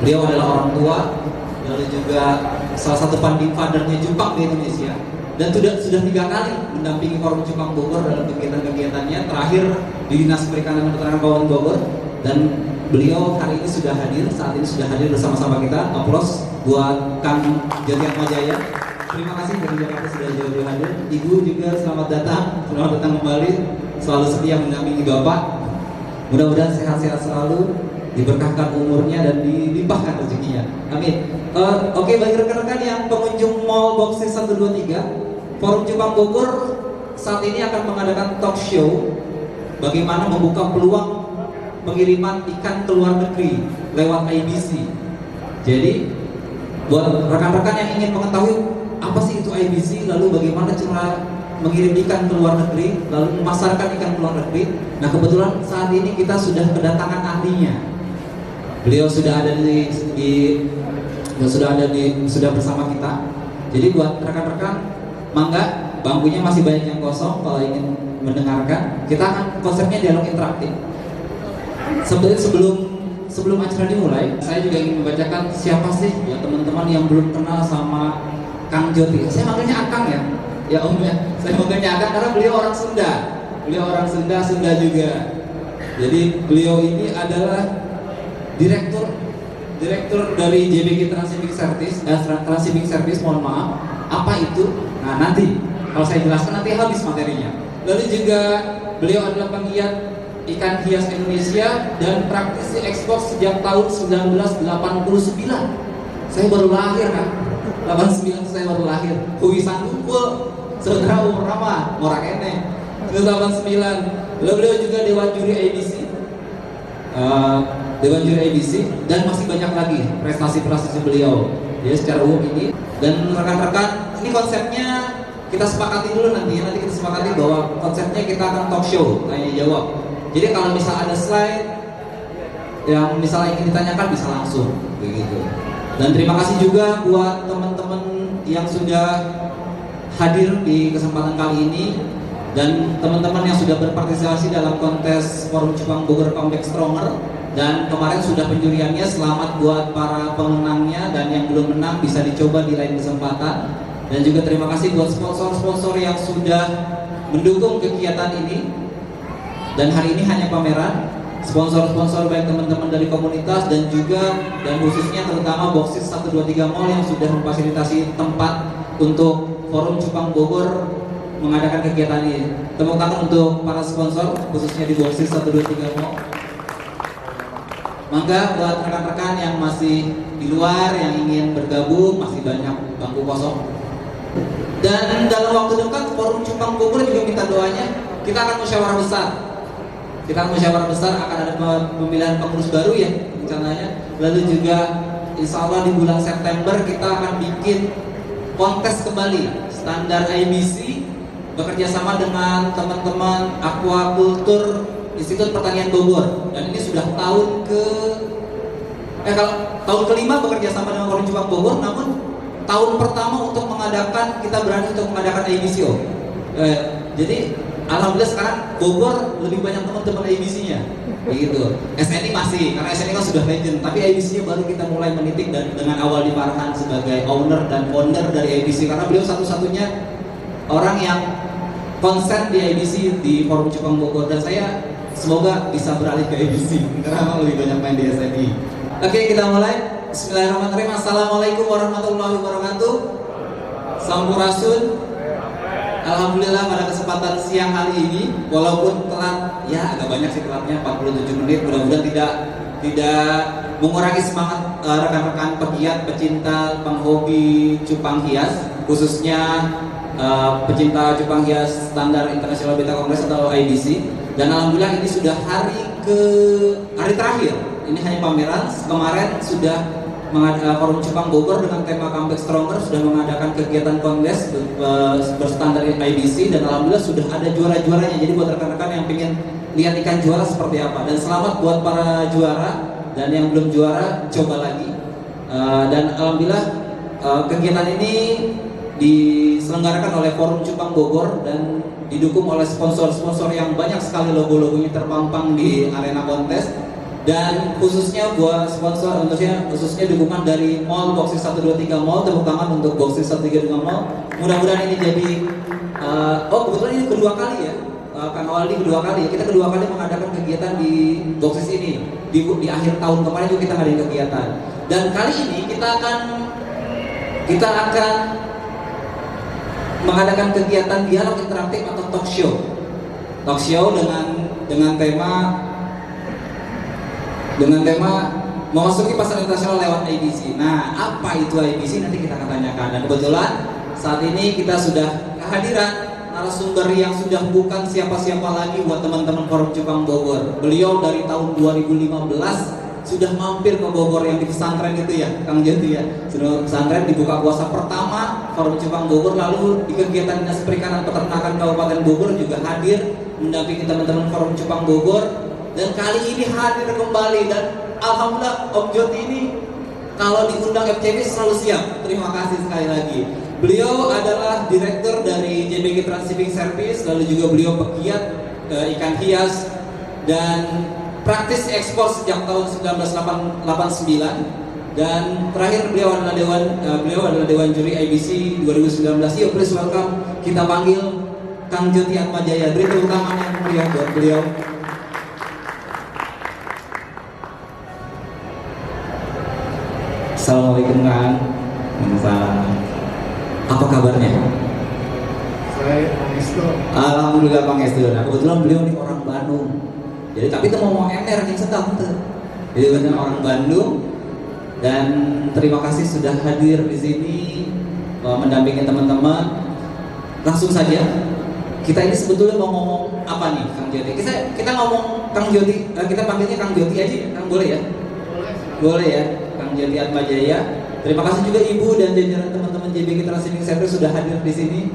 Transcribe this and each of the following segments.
Beliau adalah orang tua, lalu juga salah satu founding fathernya Jepang di Indonesia, dan sudah 3 kali mendampingi Forum Jepang Bogor dalam kegiatan-kegiatannya, terakhir di Dinas Perikanan dan Peternakan Kabupaten Bogor. Dan beliau hari ini sudah hadir, saat ini sudah hadir bersama-sama kita. Aplaus buat Kang Jati Atmajaya. Terima kasih dari Jakarta sudah jauh-jauh hadir. Ibu juga selamat datang kembali, selalu setia mendampingi Bapak. Mudah-mudahan sehat-sehat selalu, diberkahkan umurnya dan dilimpahkan rezekinya. Amin. Oke, bagi rekan-rekan yang pengunjung Mall Boxes 123, Forum Jepang Bogor saat ini akan mengadakan talk show bagaimana membuka peluang pengiriman ikan ke luar negeri lewat IBC. Jadi, buat rekan-rekan yang ingin mengetahui apa sih itu IBC, lalu bagaimana cara mengirim ikan ke luar negeri, lalu memasarkan ikan ke luar negeri. Nah, kebetulan saat ini kita sudah kedatangan ahlinya. Beliau sudah ada sudah bersama kita. Jadi buat rekan-rekan, mangga, bangkunya masih banyak yang kosong. Kalau ingin mendengarkan, kita akan konsepnya dialog interaktif. Sebelum acara dimulai, saya juga ingin membacakan siapa sih ya teman-teman yang belum kenal sama Kang Joti. Saya manggilnya Akang ya Om ya. Saya manggilnya Akang karena beliau orang Sunda. Beliau orang Sunda juga. Jadi beliau ini adalah direktur dari JBG Transhipment Service, mohon maaf. Apa itu? Nah, nanti kalau saya jelaskan nanti habis materinya. Lalu juga beliau adalah penggiat ikan hias Indonesia dan praktisi ekspor sejak tahun 1989. Saya baru lahir kan? 89 saya baru lahir. Kuisan kumpul, saudara umur nama, morak ene. 89. Lalu beliau juga Dewan Juri ABC, dan masih banyak lagi prestasi-prestasi beliau. Jadi secara umum ini, dan rekan-rekan, ini konsepnya kita sepakati dulu nanti kita sepakati bahwa konsepnya kita akan talk show, tanya jawab. Jadi kalau misal ada slide yang misalnya ingin ditanyakan bisa langsung begitu. Dan terima kasih juga buat teman-teman yang sudah hadir di kesempatan kali ini dan teman-teman yang sudah berpartisipasi dalam kontes Forum Jepang Bogor Comeback Stronger. Dan kemarin sudah penjuriannya, selamat buat para pemenangnya, dan yang belum menang bisa dicoba di lain kesempatan. Dan juga terima kasih buat sponsor-sponsor yang sudah mendukung kegiatan ini. Dan hari ini hanya pameran, sponsor-sponsor baik teman-teman dari komunitas dan khususnya terutama Boxes 123 Mall yang sudah memfasilitasi tempat untuk Forum Jepang Bogor mengadakan kegiatan ini. Tepuk tangan untuk para sponsor khususnya di Boxes 123 Mall. Maka buat rekan-rekan yang masih di luar yang ingin bergabung, masih banyak bangku kosong. Dan dalam waktu dekat Forum Jepang Bogor juga minta doanya, kita akan musyawarah besar. Akan ada pemilihan pengurus baru ya rencananya. Lalu juga insya Allah di bulan September kita akan bikin kontes kembali standar IBC bekerja sama dengan teman-teman Aquaculture Institut Pertanian Bogor. Dan ini sudah tahun kelima bekerja sama dengan Forum Jepang Bogor, namun tahun pertama kita berani untuk mengadakan IBC. Jadi alhamdulillah sekarang Bogor lebih banyak teman-teman IBC-nya, begitu. SNI masih, karena SNI kan sudah legend, tapi IBC-nya baru kita mulai menitik dan dengan awal di Farhan sebagai owner dan founder dari IBC, karena beliau satu-satunya orang yang konsen di IBC di Forum Jepang Bogor, dan saya semoga bisa beralih ke IBC karena lebih banyak main di SNI. Oke, kita mulai. Bismillahirrahmanirrahim. Assalamualaikum warahmatullahi wabarakatuh. Sampurasun. Alhamdulillah pada kesempatan siang hari ini, walaupun telat, ya agak banyak sih telatnya, 47 menit, mudah-mudahan tidak mengurangi semangat rekan-rekan pegiat, pecinta, penghobi cupang hias, khususnya pecinta cupang hias standar International Beta Congress atau IBC. Dan alhamdulillah ini sudah hari terakhir, ini hanya pameran. Kemarin sudah Forum Jepang Bogor dengan tema Comeback Stronger sudah mengadakan kegiatan kongres berstandar IBC, dan alhamdulillah sudah ada juara-juaranya. Jadi buat rekan-rekan yang ingin lihat ikan juara seperti apa, dan selamat buat para juara, dan yang belum juara coba lagi. Dan alhamdulillah kegiatan ini diselenggarakan oleh Forum Jepang Bogor dan didukung oleh sponsor-sponsor yang banyak sekali, logo-logonya terpampang di arena kontes. Dan khususnya buat sponsor, khususnya dukungan dari Mall Boxes 123 Mall, tepuk tangan untuk Boxes 132 Mall. Mudah-mudahan ini jadi kebetulan ini kedua kali ya, Kang Waldi kedua kali. Kita kedua kali mengadakan kegiatan di Boxes ini. Di akhir tahun kemarin juga kita ngadain kegiatan. Dan kali ini kita akan mengadakan kegiatan dialog interaktif atau talk show. Talk show dengan tema memasuki pasar internasional lewat IBC. Nah, apa itu IBC nanti kita akan tanyakan. Dan kebetulan saat ini kita sudah kehadiran narasumber yang sudah bukan siapa-siapa lagi buat teman-teman Forum Cupang Bogor. Beliau dari tahun 2015 sudah mampir ke Bogor yang di pesantren itu ya, Kang Jati ya. Sudah pesantren di buka puasa pertama Forum Cupang Bogor, lalu di kegiatan Dinas Perikanan Peternakan Kabupaten Bogor juga hadir mendampingi teman-teman Forum Cupang Bogor. Dan kali ini hadir kembali dan alhamdulillah Om Joti ini kalau diundang FCB selalu siap. Terima kasih sekali lagi. Beliau adalah direktur dari JBG Transshipping Service, lalu juga beliau pegiat ikan hias dan praktis ekspor sejak tahun 1989. Dan terakhir beliau adalah Dewan Juri IBC 2019. Yuk please welcome, kita panggil Kang Joti Atmajaya. Beri tepuk tangan yang meriah buat beliau. Assalamualaikum Kang. Apa kabarnya? Saya Pangestu. Alhamdulillah Pangestu. Nah, kebetulan beliau ini orang Bandung. Jadi tapi itu mau MR yang sedang tuh. Jadi benar orang Bandung. Dan terima kasih sudah hadir di sini mendampingi teman-teman. Langsung saja. Kita ini sebetulnya mau ngomong apa nih, Kang Joti? Kita ngomong Kang Joti. Kita panggilnya Kang Joti aja, Kang, boleh ya? Boleh ya, Kang Joti Atmajaya. Terima kasih juga Ibu dan jajaran teman-teman JBG Transshipping Service sudah hadir di sini.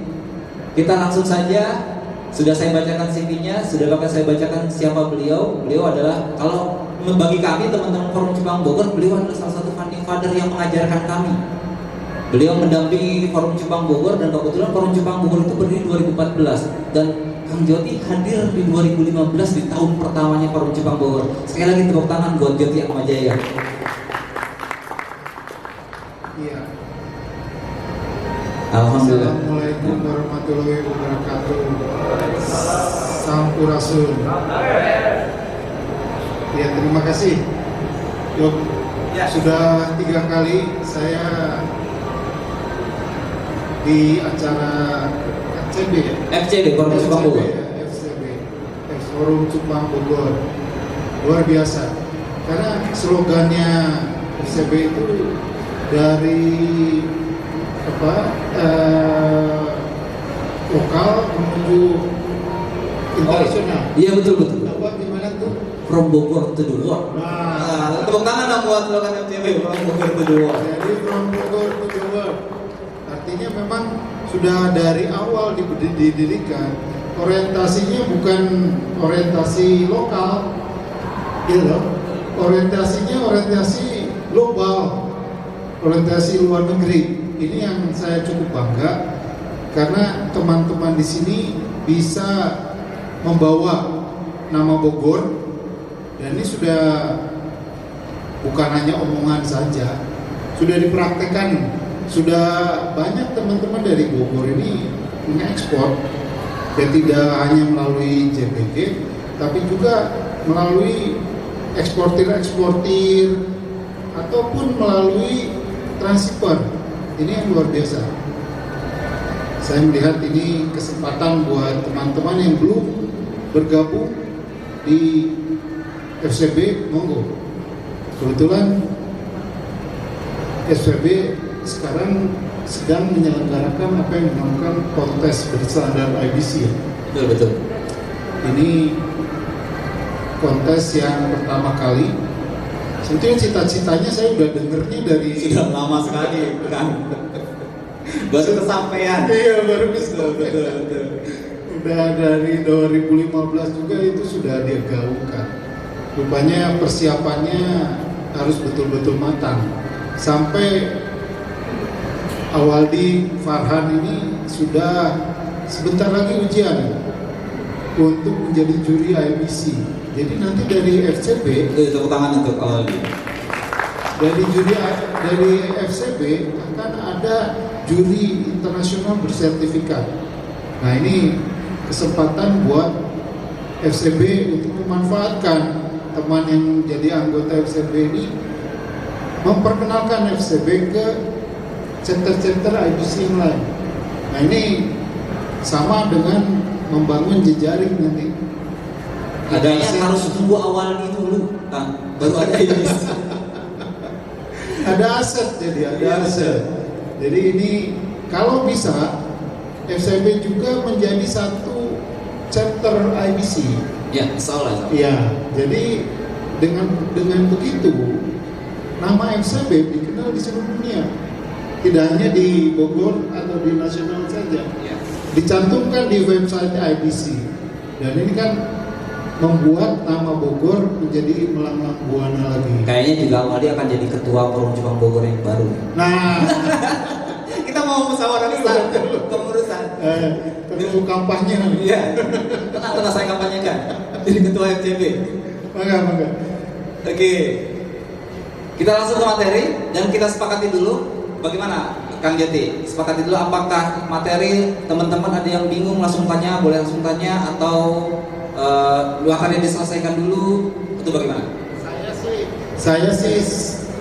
Kita langsung saja. Sudah saya bacakan CV-nya, sudah saya bacakan siapa beliau. Beliau adalah, kalau bagi kami teman-teman Forum Cupang Bogor, beliau adalah salah satu founding father yang mengajarkan kami. Beliau mendampingi Forum Cupang Bogor dan kebetulan Forum Cupang Bogor itu berdiri 2014 dan Kang Joti hadir di 2015 di tahun pertamanya Forum Cupang Bogor. Sekali lagi tepuk tangan buat Joti Atmajaya. Iya. Alhamdulillah. Assalamualaikum warahmatullahi wabarakatuh. Sampurasun. Ya, terima kasih. Yuk, sudah 3 kali saya di acara FCB ya? FCB, Forum Cupang Bogor. FCB, Forum Cupang Bogor. Luar biasa. Karena slogannya FCB itu dari lokal menuju internasional. Iya betul. Apa gimana tuh? From Bogor to the world. Nah, Tepuk tangan dong buat slogan FCB, From Bogor to the world. jadi from Bogor to the world. Artinya memang sudah dari awal didirikan orientasinya bukan orientasi lokal, gitu loh. Orientasinya orientasi global, orientasi luar negeri. Ini yang saya cukup bangga karena teman-teman di sini bisa membawa nama Bogor dan ini sudah bukan hanya omongan saja, sudah dipraktekkan. Sudah banyak teman-teman dari Bogor ini mengekspor dan tidak hanya melalui JBG tapi juga melalui eksportir ataupun melalui transshipper. Ini yang luar biasa. Saya melihat ini kesempatan buat teman-teman yang belum bergabung di FCB, monggo. Kebetulan FCB sekarang sedang menyelenggarakan apa yang dinamakan kontes berstandar IBC. Betul. Ini kontes yang pertama kali. Sebetulnya cita-citanya saya udah dengernya dari Sudah lama sekali kan. Baru kesampaian. Iya, baru kesampaian. Betul. Udah dari 2015 juga itu sudah digaungkan. Rupanya persiapannya harus betul-betul matang. Sampai Awaldi Farhan ini sudah sebentar lagi ujian untuk menjadi juri IBC. Jadi nanti dari FCB, Tepuk tangan untuk Aldi. dari FCB akan ada juri internasional bersertifikat. Nah ini kesempatan buat FCB untuk memanfaatkan teman yang jadi anggota FCB ini, memperkenalkan FCB ke center-center IBC yang lain. Nah ini sama dengan membangun jejaring nanti. Adanya harus tunggu awal itu dulu, baru ada ini. Ada aset, jadi ada aset. Jadi ini kalau bisa FCB juga menjadi satu chapter IBC. Ya, insya Allah. Ya, jadi dengan begitu nama FCB dikenal di seluruh dunia. Tidak hanya di Bogor atau di nasional saja. Ya. Dicantumkan di website IBC. Dan ini kan membuat nama Bogor menjadi melanglang buana lagi. Kayaknya juga Aldi akan jadi ketua Forum Jepang Bogor yang baru. Nah, Kita mau musyawarah besar kepengurusan. perlu kampanye. Iya. Tenang saya kampanyekan. Jadi ketua FCB. Maka. Oke. Kita langsung ke materi dan kita sepakati dulu bagaimana Kang Jati. Sepakati dulu apakah materi teman-teman ada yang bingung langsung tanya, boleh langsung tanya atau luakannya diselesaikan dulu atau bagaimana? Saya sih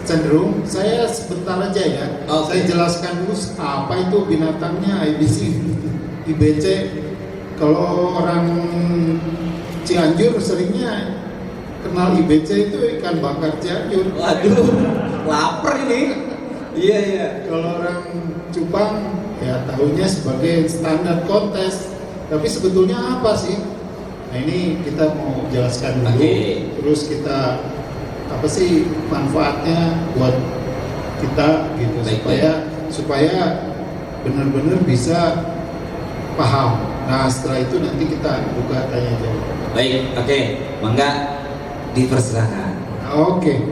cenderung saya sebentar aja ya. Oke. Saya jelaskan dulu apa itu binatangnya IBC, IBC. Kalau orang Cianjur seringnya kenal IBC itu ikan bakar Cianjur. Waduh, lapar ini. Iya. Kalau orang Cupang ya tahunya sebagai standar kontes. Tapi sebetulnya apa sih? Nah ini kita mau jelaskan dulu. Oke. Terus kita apa sih manfaatnya buat kita gitu. Baik. supaya benar-benar bisa paham. Nah setelah itu nanti kita buka tanya jawab. Baik, oke. Mangga dipersilakan. Oke.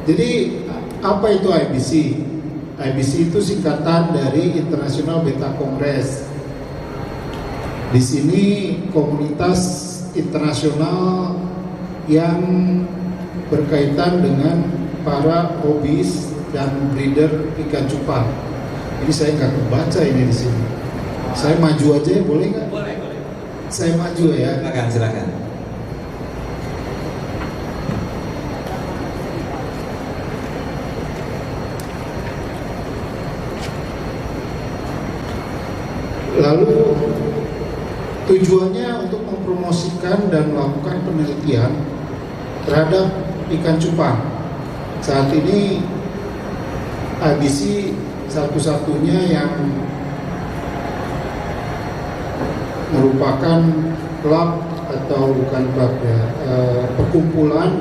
Jadi apa itu IBC? IBC itu singkatan dari International Beta Congress. Di sini komunitas internasional yang berkaitan dengan para hobis dan breeder ikan cupang. Ini saya nggak kebaca ini di sini. Saya maju aja ya, boleh nggak? Boleh. Saya maju ya. Silakan. Lalu tujuannya untuk mempromosikan dan melakukan penelitian terhadap ikan cupang. Saat ini IBC satu-satunya yang merupakan klub atau bukan klub ya, perkumpulan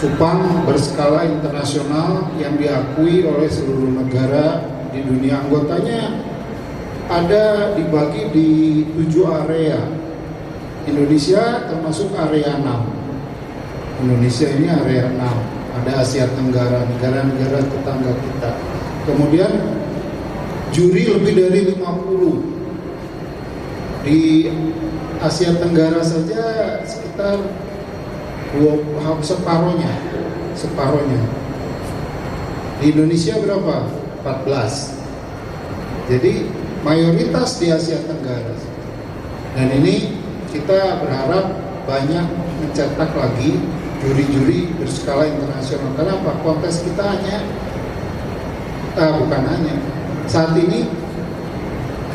cupang berskala internasional yang diakui oleh seluruh negara di dunia. Anggotanya ada dibagi di 7 area. Indonesia termasuk area 6. Indonesia ini area 6. Ada Asia Tenggara, negara-negara tetangga kita. Kemudian juri lebih dari 50. Di Asia Tenggara saja sekitar separohnya. Di Indonesia berapa? 14. Jadi mayoritas di Asia Tenggara. Dan ini kita berharap banyak mencetak lagi juri-juri berskala internasional. Kenapa? Kontes kita bukan hanya saat ini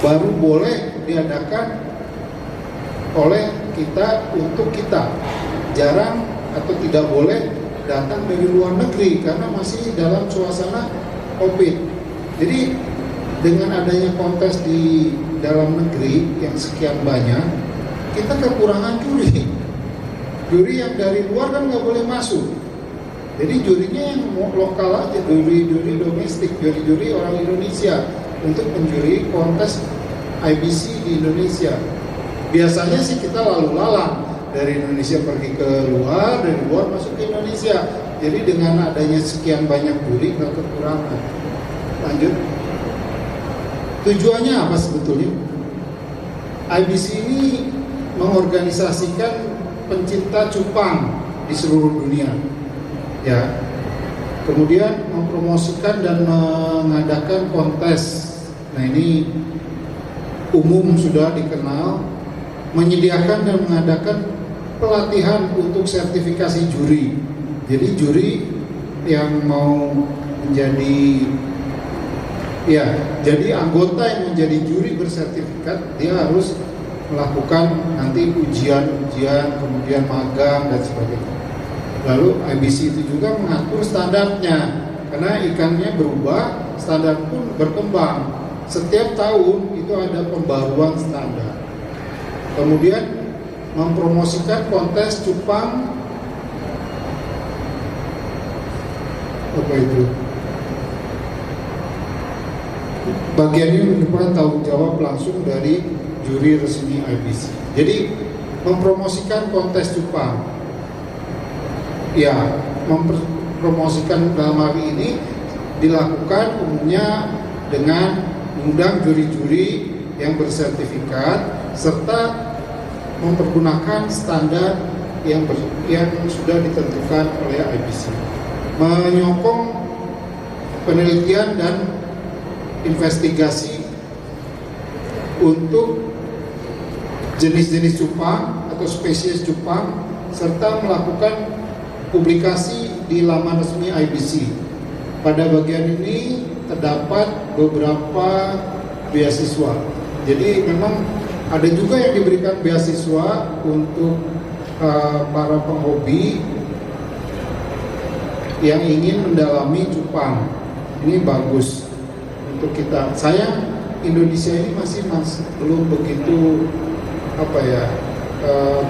baru boleh diadakan oleh kita untuk kita. Jarang atau tidak boleh datang dari luar negeri karena masih dalam suasana COVID. Jadi dengan adanya kontes di dalam negeri yang sekian banyak, kita kekurangan juri. Juri yang dari luar kan nggak boleh masuk. Jadi jurinya yang lokal aja, juri domestik, juri orang Indonesia untuk menjuri kontes IBC di Indonesia. Biasanya sih kita lalu lalang dari Indonesia pergi ke luar, dari luar masuk ke Indonesia. Jadi dengan adanya sekian banyak juri nggak kekurangan. Lanjut. Tujuannya apa sebetulnya? IBC ini mengorganisasikan pencinta cupang di seluruh dunia. Ya. Kemudian mempromosikan dan mengadakan kontes. Nah, ini umum sudah dikenal, menyediakan dan mengadakan pelatihan untuk sertifikasi juri. Jadi juri yang mau menjadi jadi anggota yang menjadi juri bersertifikat, dia harus melakukan nanti ujian-ujian, kemudian magang dan sebagainya. Lalu IBC itu juga mengatur standarnya, karena ikannya berubah, standar pun berkembang. Setiap tahun itu ada pembaruan standar. Kemudian mempromosikan kontes cupang, apa itu? Bagian ini merupakan tanggung jawab langsung dari juri resmi IBC. Jadi mempromosikan kontes cupang. Ya, mempromosikan dalam hal ini dilakukan umumnya dengan mengundang juri-juri yang bersertifikat serta mempergunakan standar yang sudah ditentukan oleh IBC, menyokong penelitian dan investigasi untuk jenis-jenis cupang atau spesies cupang serta melakukan publikasi di laman resmi IBC. Pada bagian ini terdapat beberapa beasiswa. Jadi memang ada juga yang diberikan beasiswa untuk para penghobi yang ingin mendalami cupang. Ini bagus untuk kita. Sayang Indonesia ini masih belum begitu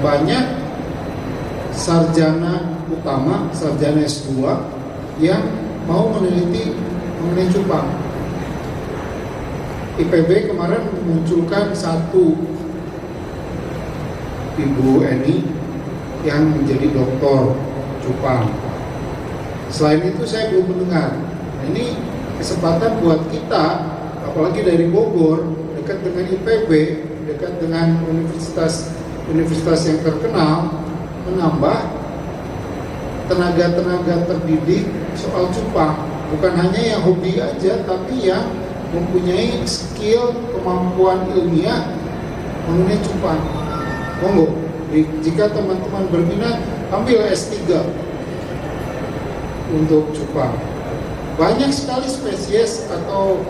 banyak sarjana utama, sarjana S2 yang mau meneliti mengenai cupang. IPB kemarin memunculkan satu Ibu Eni yang menjadi doktor cupang. Selain itu saya belum mendengar. Ini kesempatan buat kita, apalagi dari Bogor, dekat dengan IPB, dekat dengan universitas yang terkenal, menambah tenaga-tenaga terdidik soal cupang. Bukan hanya yang hobi aja, tapi yang mempunyai skill, kemampuan ilmiah mengenai cupang. Monggo, jika teman-teman berminat, ambil S3 untuk cupang. Banyak sekali spesies atau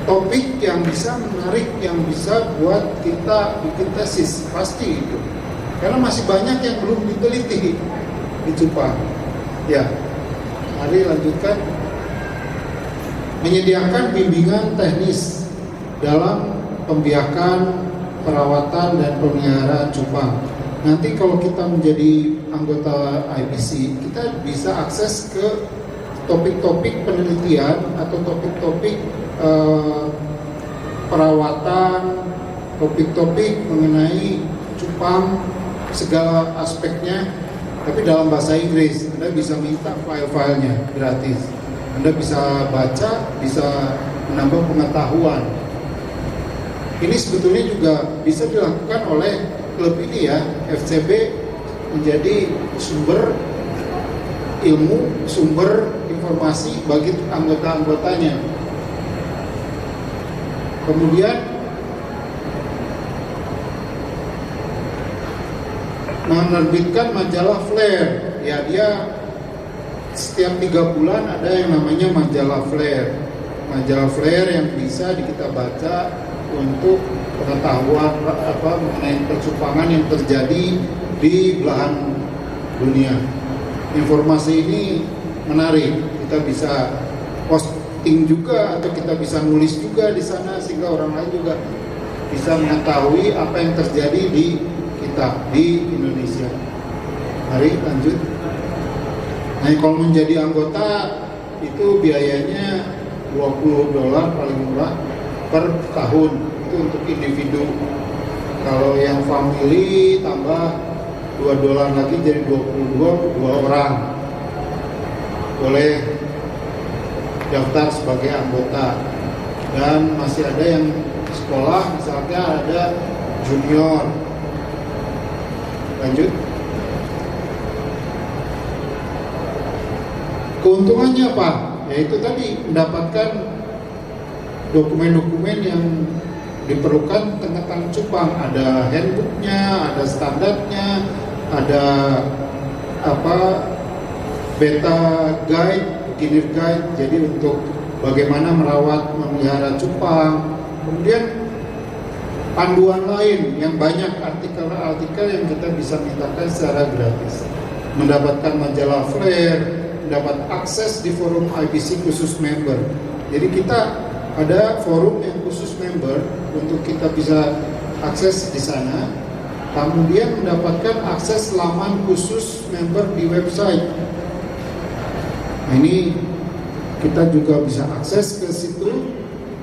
topik yang bisa menarik, yang bisa buat kita bikin tesis, pasti itu. Karena masih banyak yang belum diteliti di cupang. Ya, mari lanjutkan. Menyediakan bimbingan teknis dalam pembiakan, perawatan dan pemeliharaan cupang. Nanti kalau kita menjadi anggota IBC, kita bisa akses ke topik-topik penelitian atau topik-topik perawatan, topik-topik mengenai cupang segala aspeknya, tapi dalam bahasa Inggris. Anda bisa minta file-filenya gratis. Anda bisa baca, bisa menambah pengetahuan. Ini sebetulnya juga bisa dilakukan oleh klub ini ya. FCB menjadi sumber ilmu, sumber informasi bagi anggota-anggotanya. Kemudian menerbitkan majalah Flare. Ya, dia setiap 3 bulan ada yang namanya majalah Flare. Majalah Flare yang bisa kita baca untuk pengetahuan mengenai percupangan yang terjadi di belahan dunia. Informasi ini menarik, kita bisa posting juga atau kita bisa nulis juga di sana sehingga orang lain juga bisa mengetahui apa yang terjadi di kita di Indonesia. Mari lanjut. Nah, kalau menjadi anggota itu biayanya $20 paling murah per tahun, itu untuk individu. Kalau yang family tambah $2 lagi jadi 22, 2 orang boleh daftar sebagai anggota. Dan masih ada yang sekolah, misalnya ada junior Lanjut. Keuntungannya apa? Yaitu tadi mendapatkan dokumen-dokumen yang diperlukan tentang cupang. Ada handbooknya, ada standarnya, ada beta guide, beginner guide. Jadi untuk bagaimana merawat, memelihara cupang. Kemudian panduan lain yang banyak, artikel-artikel yang kita bisa mintakan secara gratis. Mendapatkan majalah flare, mendapat akses di forum IBC khusus member. Jadi kita ada forum yang khusus member untuk kita bisa akses di sana. Kemudian mendapatkan akses laman khusus member di website. Nah, ini kita juga bisa akses ke situ.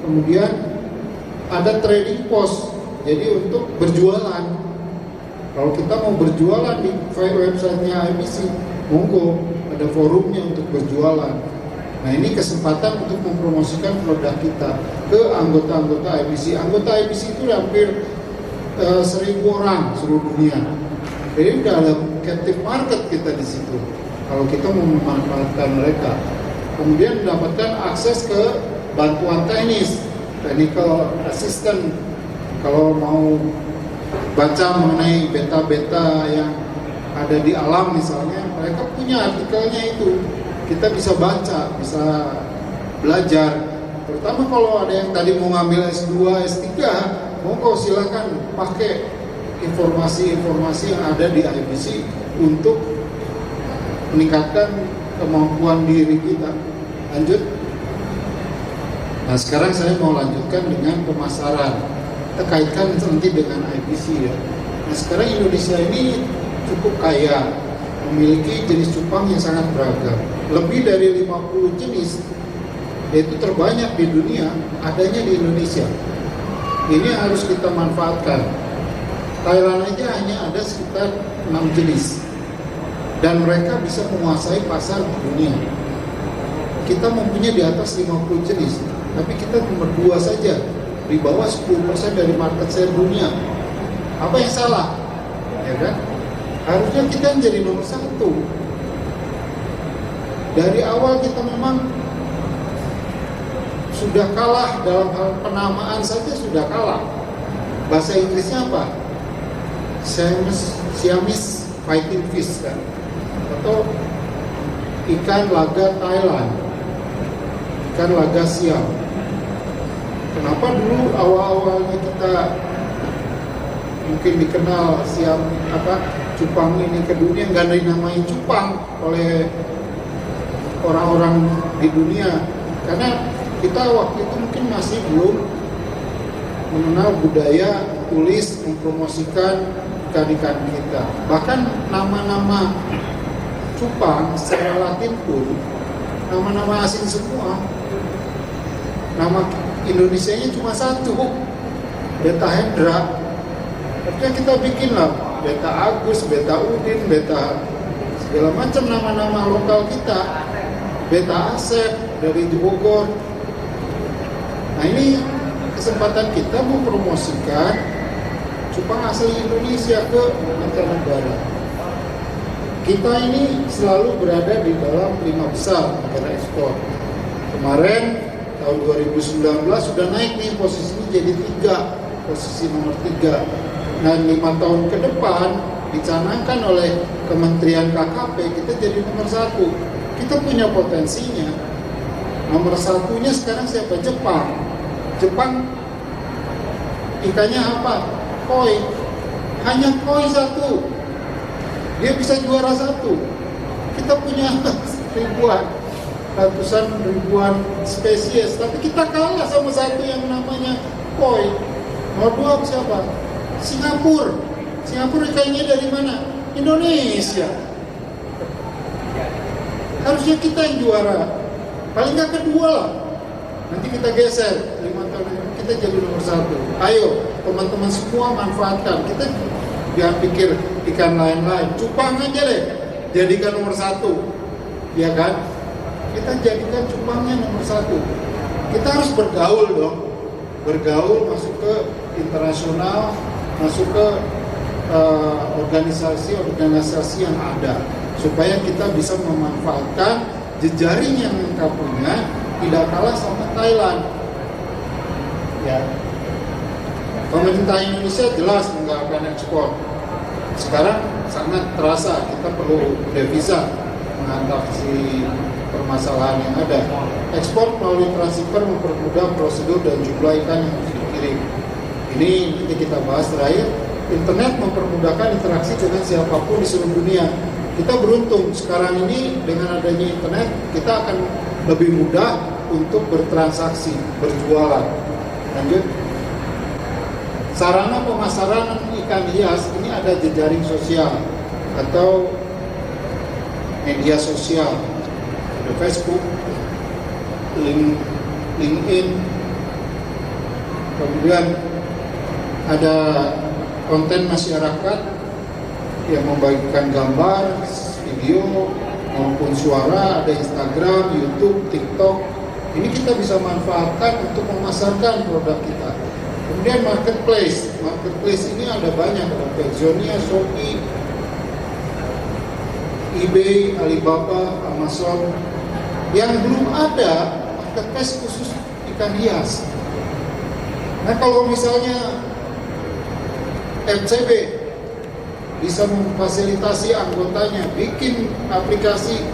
Kemudian ada trading post. Jadi untuk berjualan. Kalau kita mau berjualan di websitenya IBC, monggo, ada forumnya untuk berjualan. Nah, ini kesempatan untuk mempromosikan produk kita ke anggota-anggota IBC. Anggota IBC itu hampir 1.000 orang seluruh dunia. Jadi udah ada captive market kita di situ. Kalau kita mau memanfaatkan mereka, kemudian mendapatkan akses ke bantuan teknis, technical assistant. Kalau mau baca mengenai beta-beta yang ada di alam misalnya, mereka punya artikelnya itu. Kita bisa baca, bisa belajar. Terutama kalau ada yang tadi mau ngambil S2, S3, monggo silakan pakai informasi-informasi yang ada di IBC untuk meningkatkan kemampuan diri kita. Lanjut. Nah, sekarang saya mau lanjutkan dengan pemasaran. Kita kaitkan nanti dengan IBC ya. Nah, sekarang Indonesia ini cukup kaya, memiliki jenis cupang yang sangat beragam. Lebih dari 50 jenis, yaitu terbanyak di dunia, adanya di Indonesia. Ini harus kita manfaatkan. Thailand aja hanya ada sekitar 6 jenis. Dan mereka bisa menguasai pasar di dunia. Kita mempunyai di atas 50 jenis, tapi kita nomor 2 saja, di bawah 10% dari market share dunia. Apa yang salah? Ya kan? Harusnya kita menjadi nomor 1. Dari awal kita memang sudah kalah dalam hal penamaan saja, sudah kalah. Bahasa Inggrisnya apa? Siamese fighting fish kan? Atau ikan laga Thailand, ikan laga Siam. Kenapa dulu awal-awalnya kita mungkin dikenal Siam cupang ini ke dunia, nggak dinamai cupang oleh orang-orang di dunia, karena kita waktu itu mungkin masih belum mengenal budaya tulis mempromosikan ikan-ikan kita. Bahkan nama-nama cupang secara Latin pun nama-nama asing semua. Nama Indonesianya cuma 1, Beta Hendra. Artinya kita bikin lah Beta Agus, Beta Udin, Beta segala macam nama-nama lokal kita. Beta Asep dari Bogor. Nah, ini kesempatan kita mempromosikan cupang asli Indonesia ke mancanegara. Kita ini selalu berada di dalam 5 besar negara ekspor. Kemarin tahun 2019 sudah naik nih posisinya jadi 3, posisi nomor 3. Nah, 5 tahun ke depan dicanangkan oleh Kementerian KKP kita jadi nomor 1. Kita punya potensinya. Nomor 1-nya sekarang siapa? Jepang. Jepang ikannya apa? Koi. Hanya koi 1. Dia bisa juara 1. Kita punya ratusan ribuan spesies, tapi kita kalah sama 1 yang namanya koi. Nomor 2 siapa? Singapura. Singapura ikannya dari mana? Indonesia. Harusnya kita yang juara, paling nggak kedua lah. Nanti kita geser 5 tahun kita jadi nomor 1. Ayo teman-teman semua manfaatkan. Kita jangan pikir ikan lain-lain, cupang aja deh jadikan nomor 1, ya kan? Kita jadikan cupangnya nomor 1. Kita harus bergaul dong, bergaul masuk ke internasional, masuk ke organisasi yang ada, supaya kita bisa memanfaatkan jejaring yang kita punya tidak kalah sama Thailand. Ya, pemerintah Indonesia jelas menggalakkan ekspor. Sekarang sangat terasa kita perlu devisa mengatasi permasalahan yang ada. Ekspor melalui transshipper mempermudah prosedur dan jumlah ikan yang harus dikirim. Ini nanti kita bahas terakhir. Internet mempermudahkan interaksi dengan siapapun di seluruh dunia. Kita beruntung sekarang ini dengan adanya internet kita akan lebih mudah untuk bertransaksi, berjualan. Lanjut. Sarana pemasaran ikan hias ini ada jejaring sosial atau media sosial, ada Facebook, LinkedIn, kemudian ada konten masyarakat yang membagikan gambar, video maupun suara, ada Instagram, YouTube, TikTok. Ini kita bisa manfaatkan untuk memasarkan produk kita. Kemudian marketplace ini ada banyak, ada Pexonia, Shopee, eBay, Alibaba, Amazon. Yang belum ada marketplace khusus ikan hias. Nah, kalau misalnya FCB bisa memfasilitasi anggotanya bikin aplikasi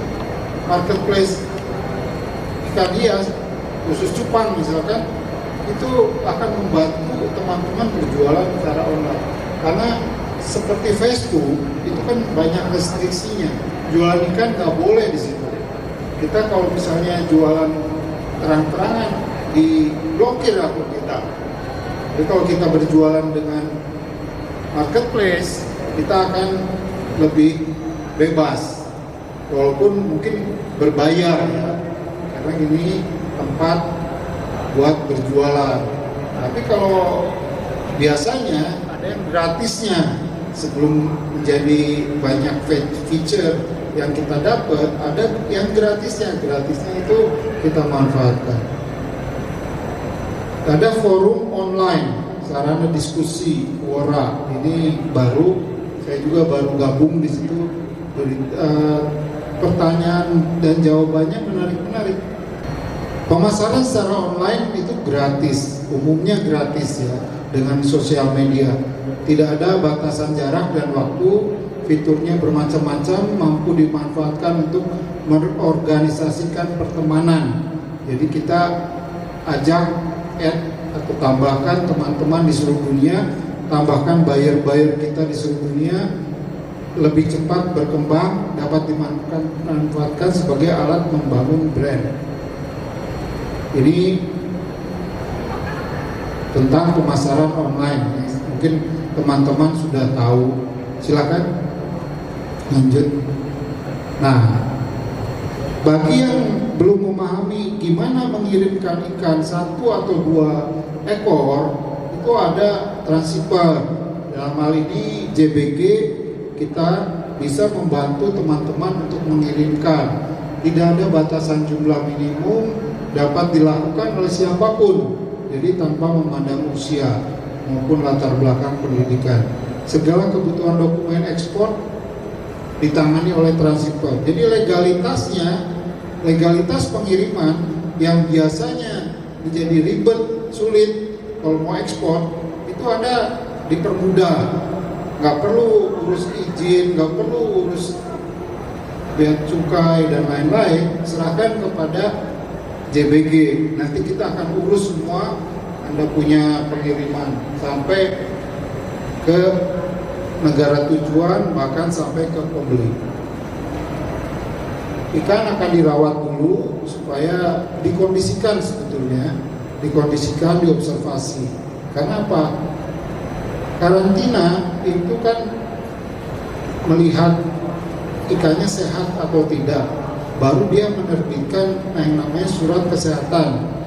marketplace ikan hias khusus cupang misalkan, itu akan membantu teman-teman berjualan secara online. Karena seperti Facebook itu kan banyak restriksinya, jualan ikan nggak boleh di situ. Kita kalau misalnya jualan terang-terangan diblokir akun kita. Jadi kalau kita berjualan dengan marketplace, kita akan lebih bebas, walaupun mungkin berbayar ya, karena ini tempat buat berjualan. Tapi kalau biasanya ada yang gratisnya, sebelum menjadi banyak feature yang kita dapat, ada yang gratisnya itu kita manfaatkan. Ada forum online, sarana diskusi, Quora, ini baru, saya juga baru gabung di situ. Pertanyaan dan jawabannya menarik. Pemasaran secara online itu gratis, umumnya gratis ya, dengan sosial media. Tidak ada batasan jarak dan waktu, fiturnya bermacam-macam, mampu dimanfaatkan untuk mengorganisasikan pertemanan. Jadi kita ajak, add atau tambahkan teman-teman di seluruh dunia, tambahkan buyer-buyer kita di seluruh dunia, lebih cepat berkembang, dapat dimanfaatkan sebagai alat membangun brand. Ini tentang pemasaran online. Mungkin teman-teman sudah tahu. Silakan lanjut. Nah, bagi yang belum memahami gimana mengirimkan ikan 1 atau 2 ekor, itu ada transshipper. Dalam hal ini JBG kita bisa membantu teman-teman untuk mengirimkan. Tidak ada batasan jumlah minimum, dapat dilakukan oleh siapapun. Jadi tanpa memandang usia maupun latar belakang pendidikan. Segala kebutuhan dokumen ekspor ditangani oleh transshipper. Jadi legalitas pengiriman yang biasanya menjadi ribet, sulit kalau mau ekspor, itu ada dipermudah. Nggak perlu urus izin, nggak perlu urus bea cukai dan lain-lain, serahkan kepada JBG. Nanti kita akan urus semua. Anda punya pengiriman sampai ke negara tujuan, bahkan sampai ke pembeli. Ikan akan dirawat dulu supaya dikondisikan, sebetulnya dikondisikan, diobservasi. Karena apa? Karantina itu kan melihat ikannya sehat atau tidak, baru dia menerbitkan yang namanya surat kesehatan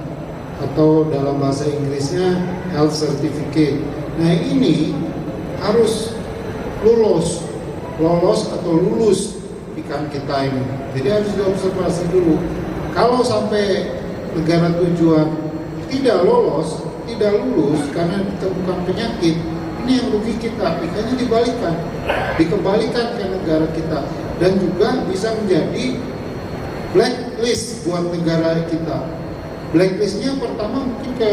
atau dalam bahasa Inggrisnya health certificate. Nah, ini harus lolos atau lulus ikan kita ini. Jadi harus diobservasi dulu. Kalau sampai negara tujuan tidak lulus karena ditemukan penyakit, Ini yang rugi kita, ikannya dikembalikan ke negara kita, dan juga bisa menjadi blacklist buat negara kita. Blacklistnya pertama mungkin ke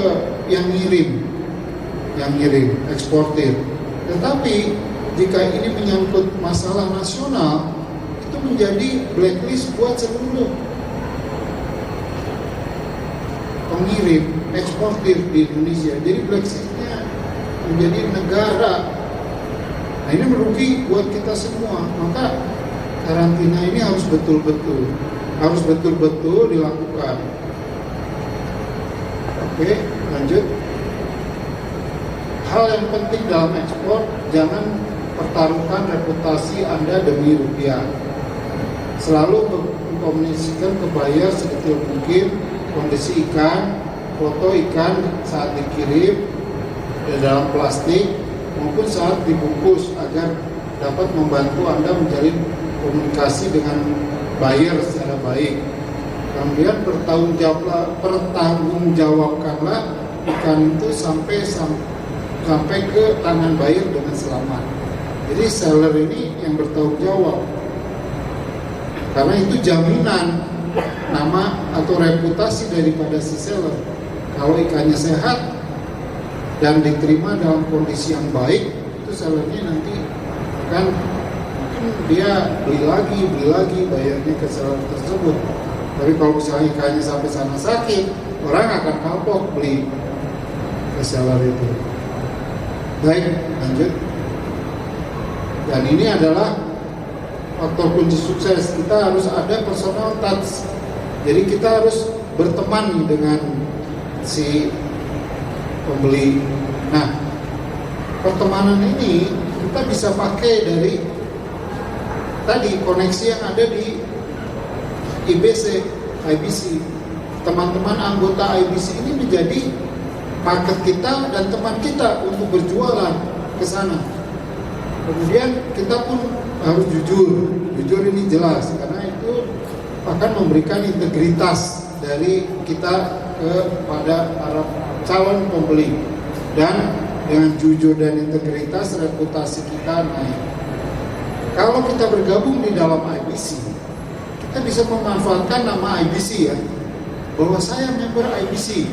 yang ngirim, eksportir. Tetapi jika ini menyangkut masalah nasional, itu menjadi blacklist buat seluruh pengirim, eksportir di Indonesia. Jadi blacklistnya menjadi negara. Nah, ini merugi buat kita semua. Maka karantina ini harus betul-betul dilakukan. Oke, lanjut. Hal yang penting dalam ekspor, jangan pertaruhkan reputasi Anda demi rupiah. Selalu mengkomunikasikan ke buyer sedetail mungkin kondisi ikan, foto ikan saat dikirim dalam plastik maupun saat dibungkus agar dapat membantu Anda menjalin komunikasi dengan buyer secara baik. Kemudian pertanggungjawabkanlah ikan itu sampai ke tangan buyer dengan selamat. Jadi seller ini yang bertanggung jawab, karena itu jaminan nama atau reputasi daripada si seller. Kalau ikannya sehat dan diterima dalam kondisi yang baik, itu sellernya nanti akan mungkin dia beli lagi bayarnya ke seller tersebut. Tapi kalau misalnya ikannya sampai sana sakit, orang akan kapok beli ke seller itu. Baik, lanjut. Dan ini adalah faktor kunci sukses. Kita harus ada personal touch. Jadi kita harus berteman dengan si pembeli. Nah, pertemanan ini kita bisa pakai dari tadi koneksi yang ada di IBC. Teman-teman anggota IBC ini menjadi market kita dan teman kita untuk berjualan ke sana. Kemudian kita pun harus jujur ini jelas, karena itu akan memberikan integritas dari kita kepada para calon pembeli, dan dengan jujur dan integritas reputasi kita naik. Kalau kita bergabung di dalam IBC, kita bisa memanfaatkan nama IBC ya, bahwa saya member IBC,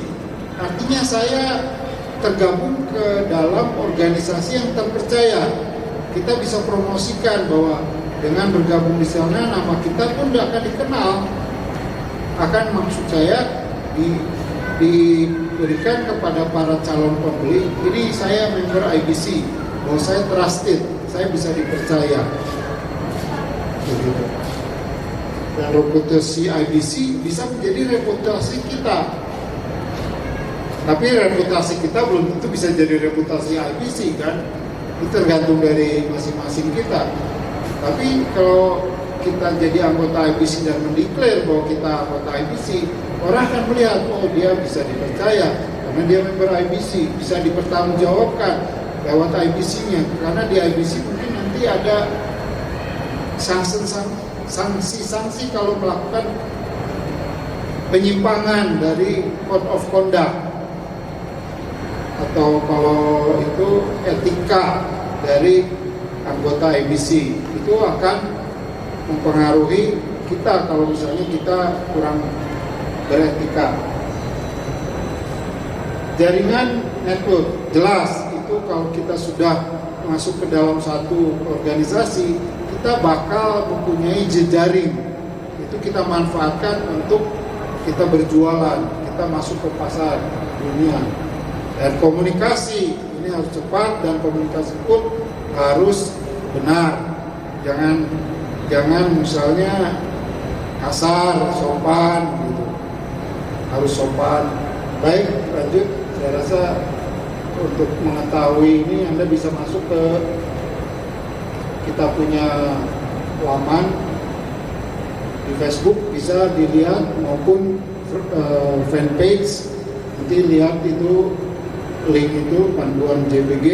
artinya saya tergabung ke dalam organisasi yang terpercaya. Kita bisa promosikan bahwa dengan bergabung di sana nama kita pun tidak akan dikenal, akan maksud saya diberikan kepada para calon pembeli. Ini saya member IBC, bahwa saya trusted, saya bisa dipercaya. Begitu. Dan reputasi IBC bisa menjadi reputasi kita. Tapi reputasi kita belum tentu bisa jadi reputasi IBC kan. Itu tergantung dari masing-masing kita. Tapi kalau kita jadi anggota IBC dan mendeklar bahwa kita anggota IBC, orang akan melihat, oh dia bisa dipercaya karena dia member IBC, bisa dipertanggungjawabkan lewat IBC-nya. Karena di IBC mungkin nanti ada sanksi kalau melakukan penyimpangan dari code of conduct, atau kalau itu etika dari anggota IBC, itu akan mempengaruhi kita kalau misalnya kita kurang beretika. Jaringan network jelas itu kalau kita sudah masuk ke dalam satu organisasi, kita bakal mempunyai jejaring. Itu kita manfaatkan untuk kita berjualan, kita masuk ke pasar dunia. Dan komunikasi ini harus cepat, dan komunikasi pun harus benar. Jangan misalnya kasar, sopan gitu. Harus sopan. Baik, lanjut. Saya rasa untuk mengetahui ini Anda bisa masuk ke kita punya laman di Facebook, bisa dilihat, maupun fanpage. Nanti lihat itu link itu panduan JBG.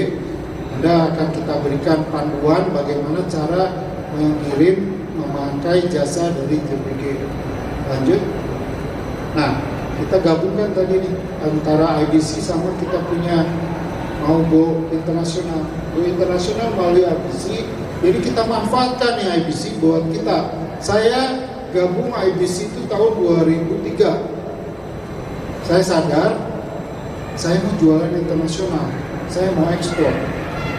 Anda akan kita berikan panduan bagaimana cara mengirim, memakai jasa dari JBG. Lanjut. Nah, kita gabungkan tadi nih antara IBC sama kita punya mau go internasional. Go internasional melalui IBC, jadi kita manfaatkan nih IBC buat kita. Saya gabung IBC itu tahun 2003. Saya sadar, saya mau jualan internasional, saya mau ekspor.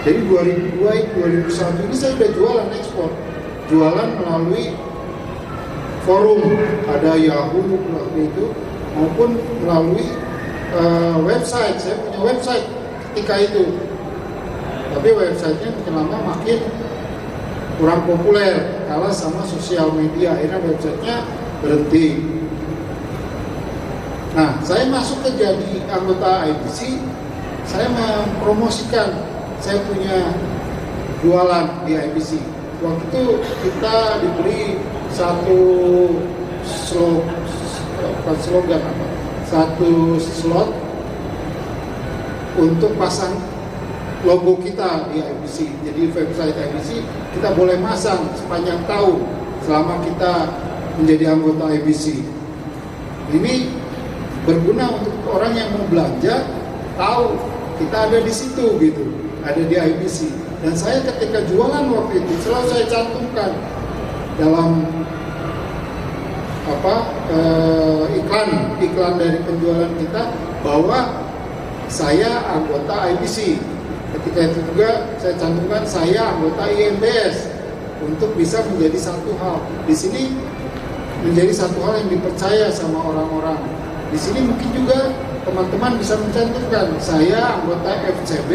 Jadi 2002, 2001 ini saya udah jualan ekspor. Jualan melalui forum, ada Yahoo waktu itu, maupun melalui website. Saya punya website ketika itu. Tapi websitenya makin lama makin kurang populer, kalah sama sosial media. Akhirnya websitenya berhenti. Nah, saya masuk ke jadi anggota IBC, saya mempromosikan saya punya jualan di IBC. Waktu itu kita diberi satu satu slot untuk pasang logo kita di IBC. Jadi website IBC kita boleh masang sepanjang tahun selama kita menjadi anggota IBC. Ini berguna untuk orang yang mau belanja, tahu kita ada di situ gitu, ada di IBC. Dan saya ketika jualan waktu itu selalu saya cantumkan dalam iklan dari penjualan kita bahwa saya anggota IBC. Ketika itu juga saya cantumkan saya anggota IMBS untuk bisa menjadi satu hal. Di sini menjadi satu hal yang dipercaya sama orang-orang. Di sini mungkin juga teman-teman bisa mencantumkan saya anggota FCB,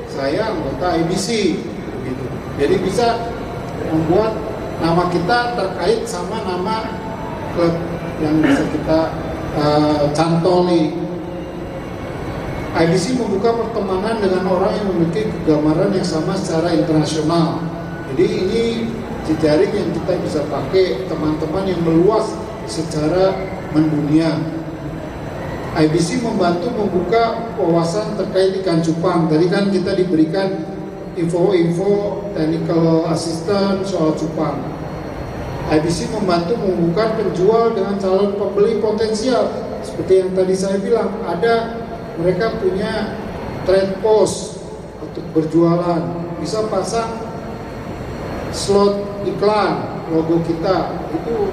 saya anggota IBC, gitu. Jadi bisa membuat nama kita terkait sama nama klub yang bisa kita cantoli. IBC membuka pertemanan dengan orang yang memiliki kegambaran yang sama secara internasional. Jadi ini jejaring yang kita bisa pakai teman-teman yang meluas secara mendunia. IBC membantu membuka wawasan terkait ikan cupang. Tadi kan kita diberikan info-info technical assistant soal cupang. IBC membantu membuka penjual dengan calon pembeli potensial. Seperti yang tadi saya bilang, ada mereka punya trade post untuk berjualan. Bisa pasang slot iklan logo kita, itu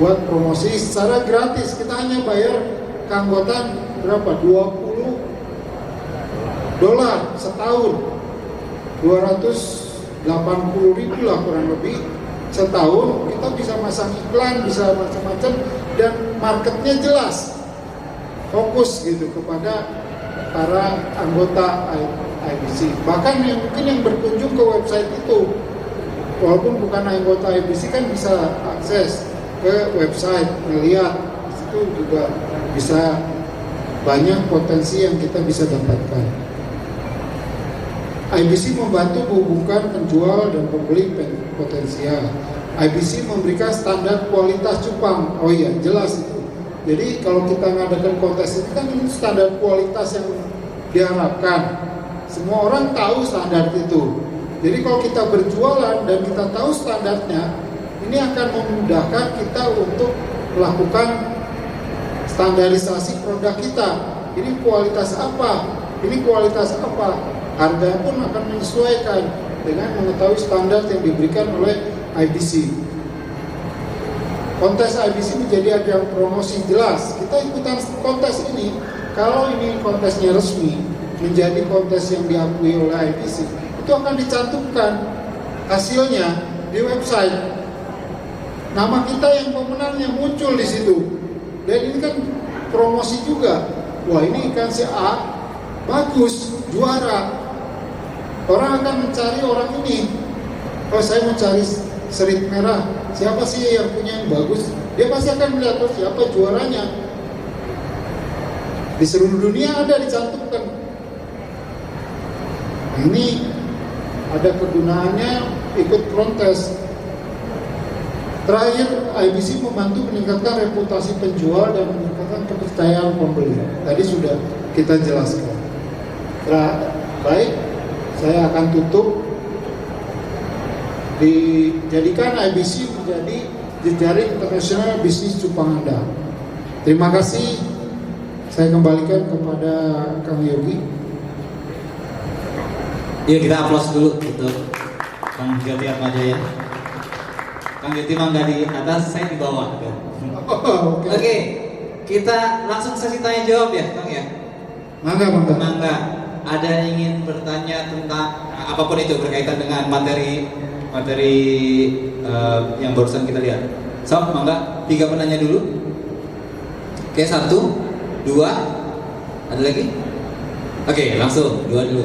buat promosi secara gratis. Kita hanya bayar keanggotaan berapa? $20 setahun, 280.000 lah kurang lebih setahun. Kita bisa masang iklan, bisa macam-macam, dan marketnya jelas, fokus gitu kepada para anggota IBC. Bahkan mungkin yang berkunjung ke website itu, walaupun bukan anggota IBC kan bisa akses ke website, melihat itu juga bisa banyak potensi yang kita bisa dapatkan. IBC membantu menghubungkan penjual dan pembeli potensial. IBC memberikan standar kualitas cupang. Oh iya, jelas itu. Jadi kalau kita ngadakan kontes itu kan ini standar kualitas yang diharapkan. Semua orang tahu standar itu. Jadi kalau kita berjualan dan kita tahu standarnya, ini akan memudahkan kita untuk melakukan standarisasi produk kita. Ini kualitas apa? Ini kualitas apa? Harga pun akan menyesuaikan dengan mengetahui standar yang diberikan oleh IBC. Kontes IBC menjadi ajang promosi jelas. Kita ikutan kontes ini. Kalau ini kontesnya resmi, menjadi kontes yang diakui oleh IBC, itu akan dicantumkan hasilnya di website. Nama kita yang pemenangnya muncul di situ. Dan ini kan promosi juga. Wah, ini ikan si A bagus, juara. Orang akan mencari orang ini. Kalau saya mencari serit merah, siapa sih yang punya yang bagus? Dia pasti akan melihat siapa juaranya. Di seluruh dunia ada dicantumkan. Ini ada kegunaannya ikut kontes. Terakhir, IBC membantu meningkatkan reputasi penjual dan meningkatkan kepercayaan pembeli. Tadi sudah kita jelaskan. Baik, saya akan tutup. Dijadikan IBC menjadi jejaring internasional bisnis cupang Anda. Terima kasih. Saya kembalikan kepada Kang Yogi. Yuk kita aplaus dulu untuk Kang Jati Atmajaya. Kang Jati mangga di atas, saya di bawah. Oh, Oke, kita langsung sesi tanya jawab ya, Kang ya. Mangga. Ada yang ingin bertanya tentang apapun itu berkaitan dengan materi yang barusan kita lihat. So, mangga 3 penanya dulu. Oke, 1, 2, ada lagi? Oke, langsung 2 dulu.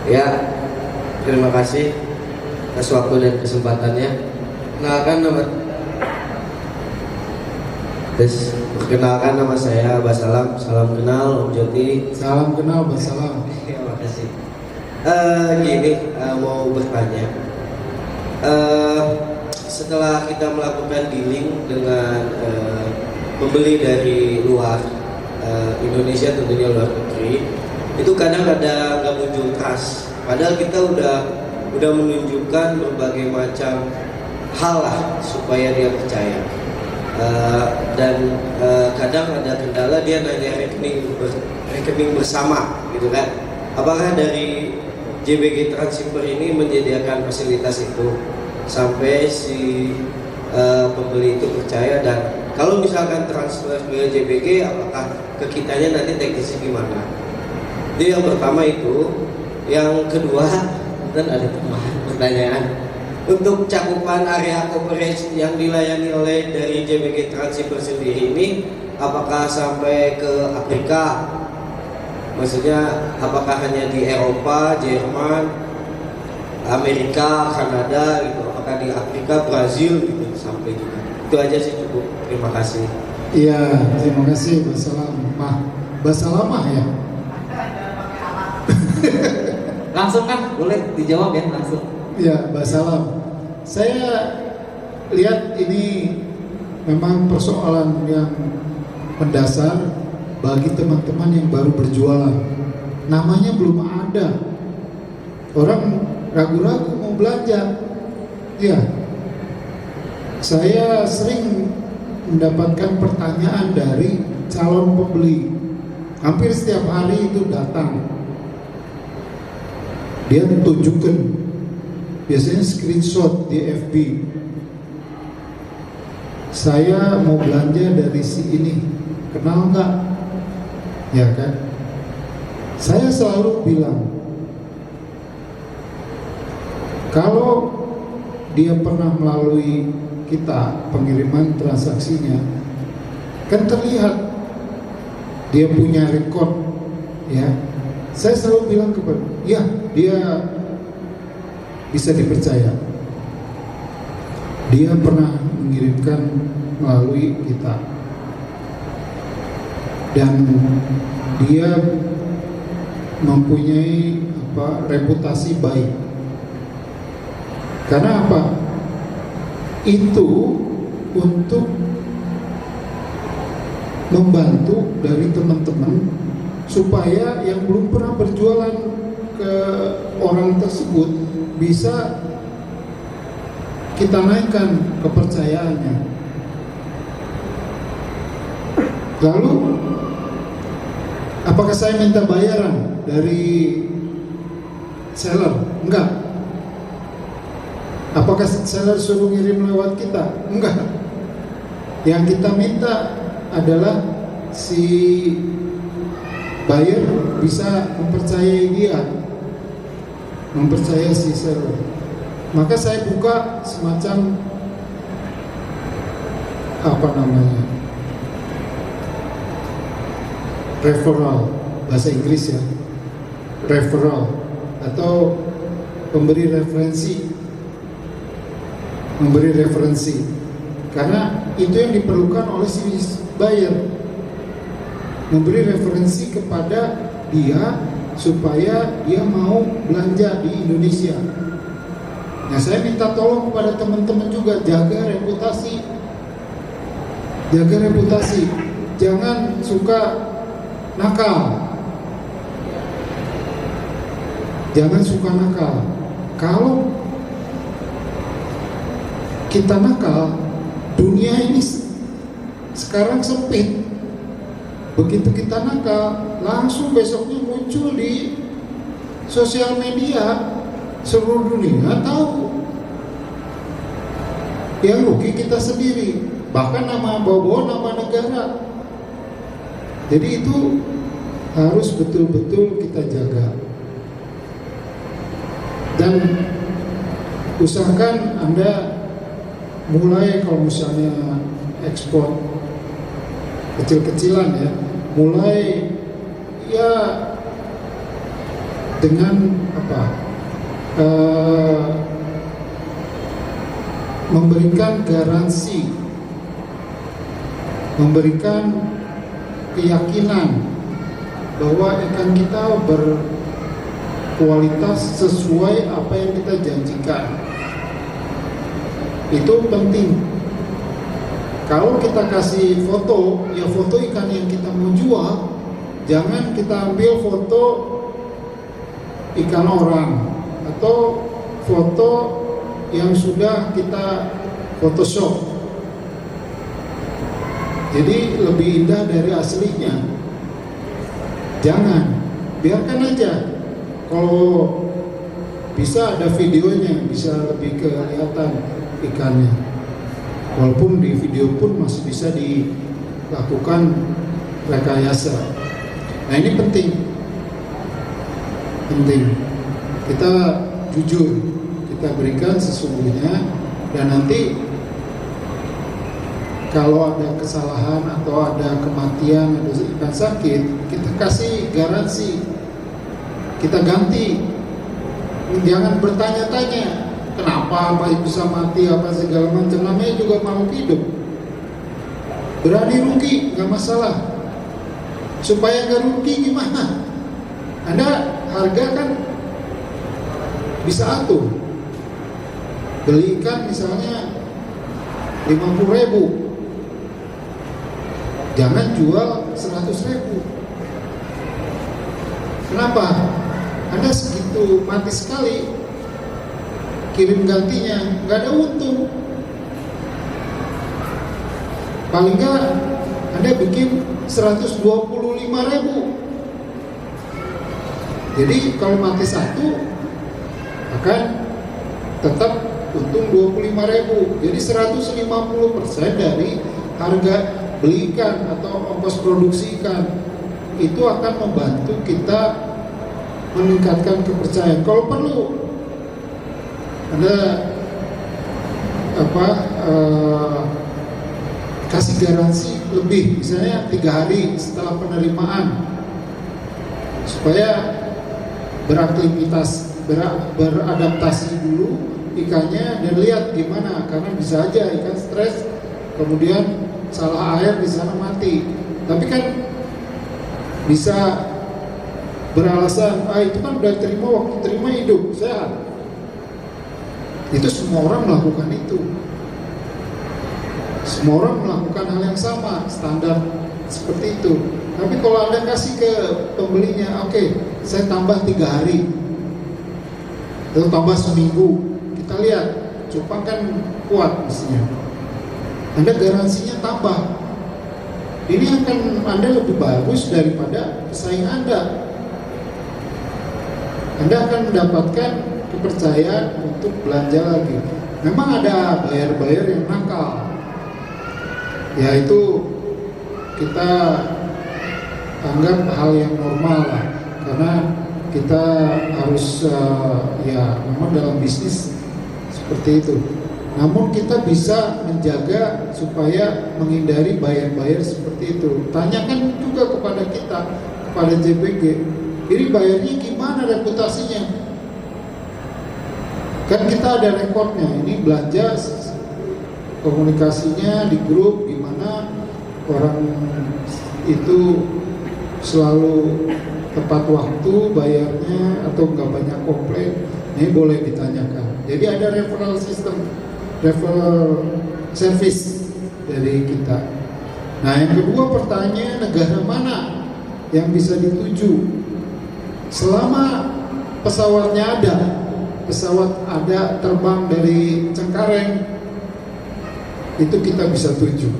Ya, terima kasih atas waktu dan kesempatannya. Perkenalkan nama saya Basalam. Salam kenal Om Joti. Salam kenal, Basalam. Terima kasih. Mau bertanya. Setelah kita melakukan dealing dengan pembeli dari luar Indonesia, tentunya luar negeri, itu kadang ada nggak muncul trust. Padahal kita udah menunjukkan berbagai macam hal lah supaya dia percaya. Kadang ada kendala, dia nanya rekening bersama gitu kan. Apakah dari JBG Transhipper ini menyediakan fasilitas itu sampai si pembeli itu percaya? Dan kalau misalkan transfer ke JBG, apakah ke kitanya nanti teknisnya gimana? Jadi yang pertama itu. Yang kedua, dan ada pertanyaan, untuk cakupan area coverage yang dilayani oleh dari JBG Transhipper sendiri ini, apakah sampai ke Afrika? Maksudnya apakah hanya di Eropa, Jerman, Amerika, Kanada gitu? Apakah di Afrika, Brazil gitu sampai gitu? Itu aja sih, cukup. Terima kasih. Iya, terima kasih Basalam. Basalamah ya. Langsung kan, boleh dijawab ya langsung. Ya, Basalam. Saya lihat ini memang persoalan yang mendasar bagi teman-teman yang baru berjualan. Namanya belum ada. Orang ragu-ragu mau belanja. Ya. Saya sering mendapatkan pertanyaan dari calon pembeli. Hampir setiap hari itu datang. Dia tunjukkan, biasanya screenshot di FB. Saya mau belanja dari si ini, kenal nggak? Ya kan? Saya selalu bilang, kalau dia pernah melalui kita pengiriman transaksinya, kan terlihat dia punya rekod, ya. Saya selalu bilang kepada ya, dia bisa dipercaya. Dia pernah mengirimkan melalui kita, dan dia mempunyai reputasi baik. Karena apa? Itu untuk membantu dari teman-teman supaya yang belum pernah berjualan ke orang tersebut bisa kita naikkan kepercayaannya. Lalu apakah saya minta bayaran dari seller? Enggak. Apakah seller suruh ngirim lewat kita? Enggak. Yang kita minta adalah si buyer bisa mempercayai dia, mempercayai si seller. Maka saya buka semacam referral, bahasa Inggris ya, referral atau memberi referensi, karena itu yang diperlukan oleh si buyer. Memberi referensi kepada dia supaya dia mau belanja di Indonesia. Nah, saya minta tolong kepada teman-teman juga, jaga reputasi. Jangan suka nakal. Kalau kita nakal, dunia ini sekarang sempit. Begitu kita nakal, langsung besoknya muncul di sosial media, seluruh dunia tahu. Yang rugi kita sendiri, bahkan bawa nama negara. Jadi itu harus betul-betul kita jaga. Dan usahakan Anda mulai, kalau misalnya ekspor kecil-kecilan ya, mulai ya dengan memberikan garansi, memberikan keyakinan bahwa ikan kita berkualitas sesuai apa yang kita janjikan. Itu penting. Kalau kita kasih foto, ya foto ikan yang kita mau jual, jangan kita ambil foto ikan orang atau foto yang sudah kita Photoshop. Jadi lebih indah dari aslinya. Jangan, biarkan aja. Kalau bisa ada videonya, bisa lebih kelihatan ikannya. Walaupun di video pun masih bisa dilakukan rekayasa. Nah ini penting. Kita jujur, kita berikan sesungguhnya, dan nanti kalau ada kesalahan atau ada kematian atau ikan sakit, kita kasih garansi, kita ganti. Jangan bertanya-tanya kenapa apa bisa mati apa segala macam, namanya juga makhluk hidup. Berani rugi nggak masalah. Supaya nggak rugi gimana? Anda harga kan bisa atur. Beli ikan misalnya 50.000, jangan jual 100.000. Kenapa? Anda segitu mati sekali, kirim gantinya, nggak ada untung. Paling nggak Anda bikin 125.000. Jadi kalau mati satu akan tetap untung 25.000. Jadi 150% dari harga beli ikan atau ongkos produksi ikan itu akan membantu kita meningkatkan kepercayaan. Kalau perlu Anda kasih garansi lebih, misalnya 3 hari setelah penerimaan, supaya beradaptasi dulu ikannya dan lihat gimana, karena bisa aja ikan stres kemudian salah air di sana mati. Tapi kan bisa beralasan, itu kan udah terima, waktu terima hidup sehat. Itu semua orang melakukan itu. Semua orang melakukan hal yang sama, standar seperti itu. Tapi kalau Anda kasih ke pembelinya, oke, saya tambah 3 hari atau tambah seminggu, kita lihat cupang kan kuat mestinya. Anda garansinya tambah. Ini akan Anda lebih bagus daripada pesaing Anda. Anda akan mendapatkan kepercayaan untuk belanja lagi. Memang ada buyer-buyer yang nakal, ya itu kita anggap hal yang normal lah, karena kita harus ya memang dalam bisnis seperti itu. Namun kita bisa menjaga supaya menghindari buyer-buyer seperti itu. Tanyakan juga kepada kita, kepada JBG, ini bayarnya gimana reputasinya? Kan kita ada rekornya, ini belanja komunikasinya di grup gimana, orang itu selalu tepat waktu bayarnya atau nggak banyak komplain, ini boleh ditanyakan. Jadi ada referral system, referral service dari kita. Nah yang kedua pertanyaan, negara mana yang bisa dituju? Selama pesawatnya ada, pesawat ada terbang dari Cengkareng, itu kita bisa tuju.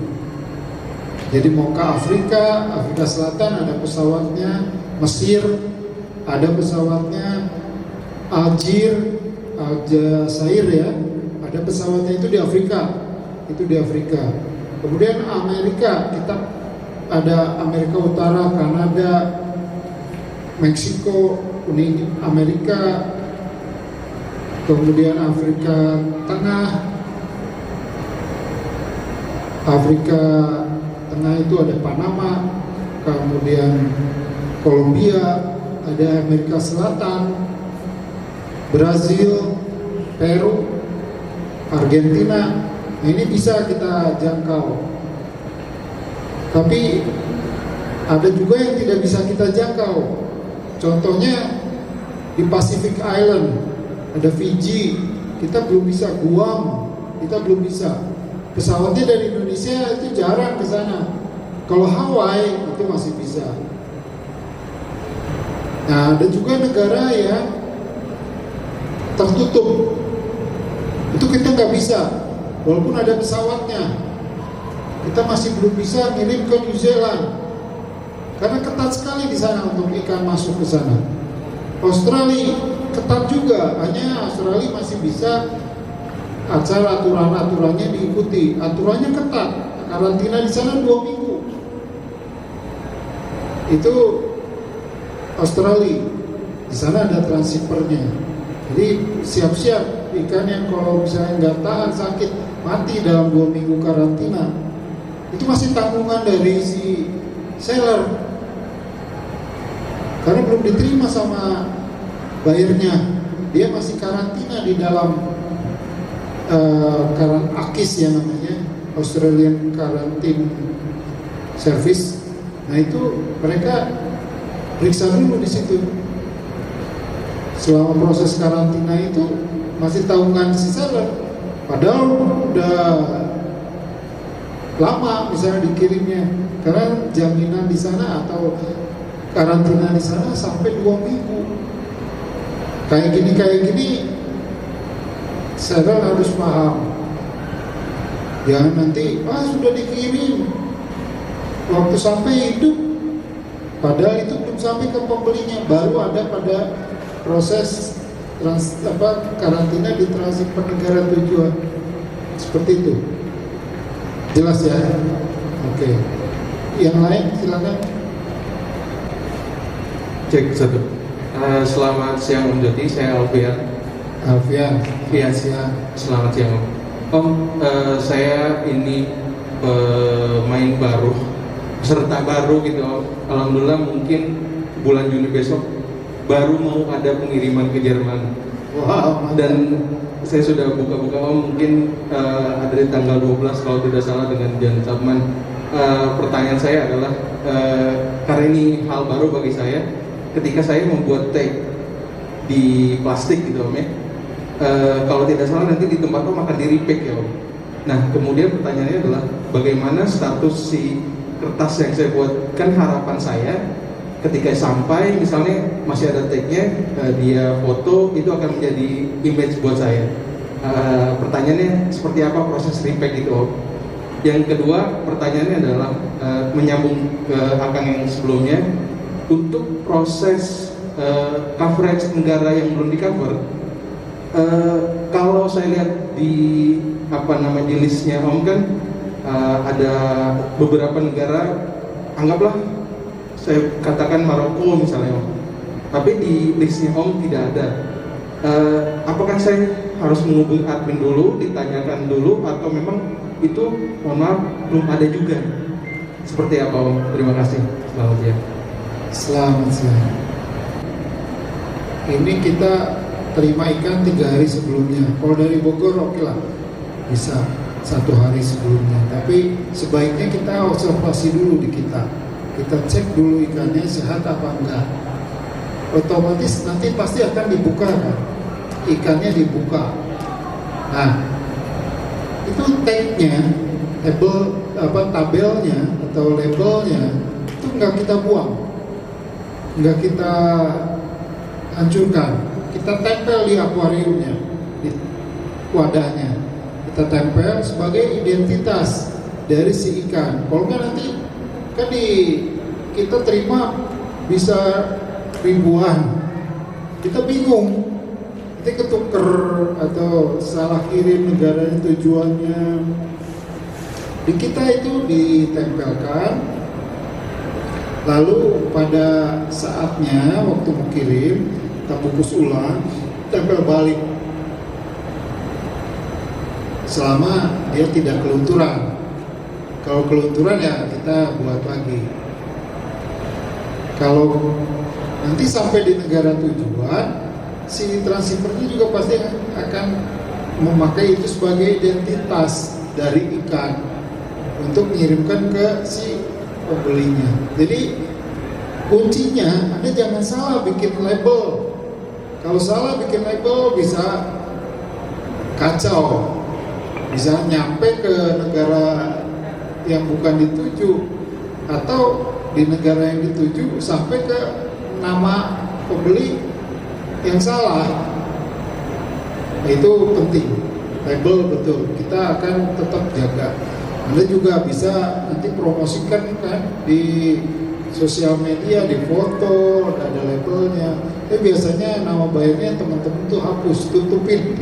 Jadi mau ke Afrika, Afrika Selatan ada pesawatnya, Mesir ada pesawatnya, Aljazair ya, ada pesawatnya itu di Afrika, Kemudian Amerika, kita ada Amerika Utara, Kanada, Meksiko, Uni Amerika, kemudian Afrika Tengah. Afrika Tengah itu ada Panama, kemudian Kolombia, ada Amerika Selatan, Brazil, Peru, Argentina. Nah, ini bisa kita jangkau. Tapi ada juga yang tidak bisa kita jangkau. Contohnya di Pacific Island, ada Fiji, kita belum bisa. Guam, kita belum bisa. Pesawatnya dari Indonesia itu jarang ke sana. Kalau Hawaii itu masih bisa. Nah, ada juga negara yang tertutup. Itu kita nggak bisa. Walaupun ada pesawatnya, kita masih belum bisa ngirim ke New Zealand. Karena ketat sekali di sana untuk ikan masuk ke sana. Australia ketat juga, hanya Australia masih bisa asal aturannya diikuti. Aturannya ketat, karantina di sana 2 minggu. Itu Australia. Di sana ada transipernya. Jadi siap-siap ikan yang kalau misalnya nggak tahan sakit mati dalam 2 minggu karantina. Itu masih tanggungan dari si seller. Karena belum diterima sama bayarnya, dia masih karantina di dalam AQIS yang namanya Australian Quarantine Service. Nah itu mereka periksa dulu di situ. Selama proses karantina itu masih tanggungan si seller. Padahal udah lama misalnya dikirimnya, karena jaminan di sana atau karantina di sana sampai 2 minggu. Kayak gini seller harus paham. Jangan nanti sudah dikirim, waktu sampai hidup, padahal itu belum sampai ke pembelinya, baru ada pada proses karantina di transit ke negara tujuan. Seperti itu. Jelas ya? Oke. Yang lain silakan. Cek 1. Selamat siang Om Jody, saya Alfian. Iya, siang. Selamat siang Om. Saya ini pemain baru, peserta baru gitu Om. Alhamdulillah mungkin bulan Juni besok baru mau ada pengiriman ke Jerman. Wow. Dan saya sudah buka-buka Om, mungkin ada di tanggal 12 kalau tidak salah dengan Jan Chapman. Pertanyaan saya adalah karena ini hal baru bagi saya, ketika saya membuat tag di plastik gitu Om ya, kalau tidak salah nanti di tempat Om akan di-repack ya Om. Nah kemudian pertanyaannya adalah bagaimana status si kertas yang saya buat? Kan harapan saya ketika sampai misalnya masih ada tagnya, dia foto, itu akan menjadi image buat saya. Pertanyaannya seperti apa proses repack itu Om? Yang kedua pertanyaannya adalah menyambung ke Akang yang sebelumnya, untuk proses coverage negara yang belum di cover, kalau saya lihat di di listnya Om kan ada beberapa negara, anggaplah saya katakan Maroko misalnya Om, tapi di listnya Om tidak ada. Apakah saya harus menghubungi admin dulu, ditanyakan dulu, atau memang itu mohon maaf belum ada juga? Seperti apa Om? Terima kasih. Selamat siang. Selamat siang. Ini kita terima ikan 3 hari sebelumnya. Kalau dari Bogor oke lah, bisa 1 hari sebelumnya. Tapi sebaiknya kita observasi dulu di kita. Kita cek dulu ikannya sehat apa enggak. Otomatis nanti pasti akan dibuka kan, ikannya dibuka. Nah, itu tagnya, tabelnya atau labelnya itu enggak kita buang, enggak kita hancurkan. Kita tempel di akuariumnya, di wadahnya. Kita tempel sebagai identitas dari si ikan. Kalau enggak nanti kan kita terima bisa ribuan, kita bingung, kita ketuker atau salah kirim negara tujuannya. Di kita itu ditempelkan, lalu pada saatnya waktu mau kirim kita bungkus ulang, tempel balik selama dia tidak kelunturan. Kalau kelunturan ya kita buat lagi. Kalau nanti sampai di negara tujuan, si transceivernya juga pasti akan memakai itu sebagai identitas dari ikan untuk mengirimkan ke si pembelinya. Jadi kuncinya Anda jangan salah bikin label. Kalau salah bikin label bisa kacau, bisa nyampe ke negara yang bukan dituju, atau di negara yang dituju sampai ke nama pembeli yang salah. Itu penting, label betul, kita akan tetap jaga. Anda juga bisa nanti promosikan kan di sosial media, di foto, ada labelnya. Tapi biasanya nama bayarnya teman-teman tuh hapus, tutupin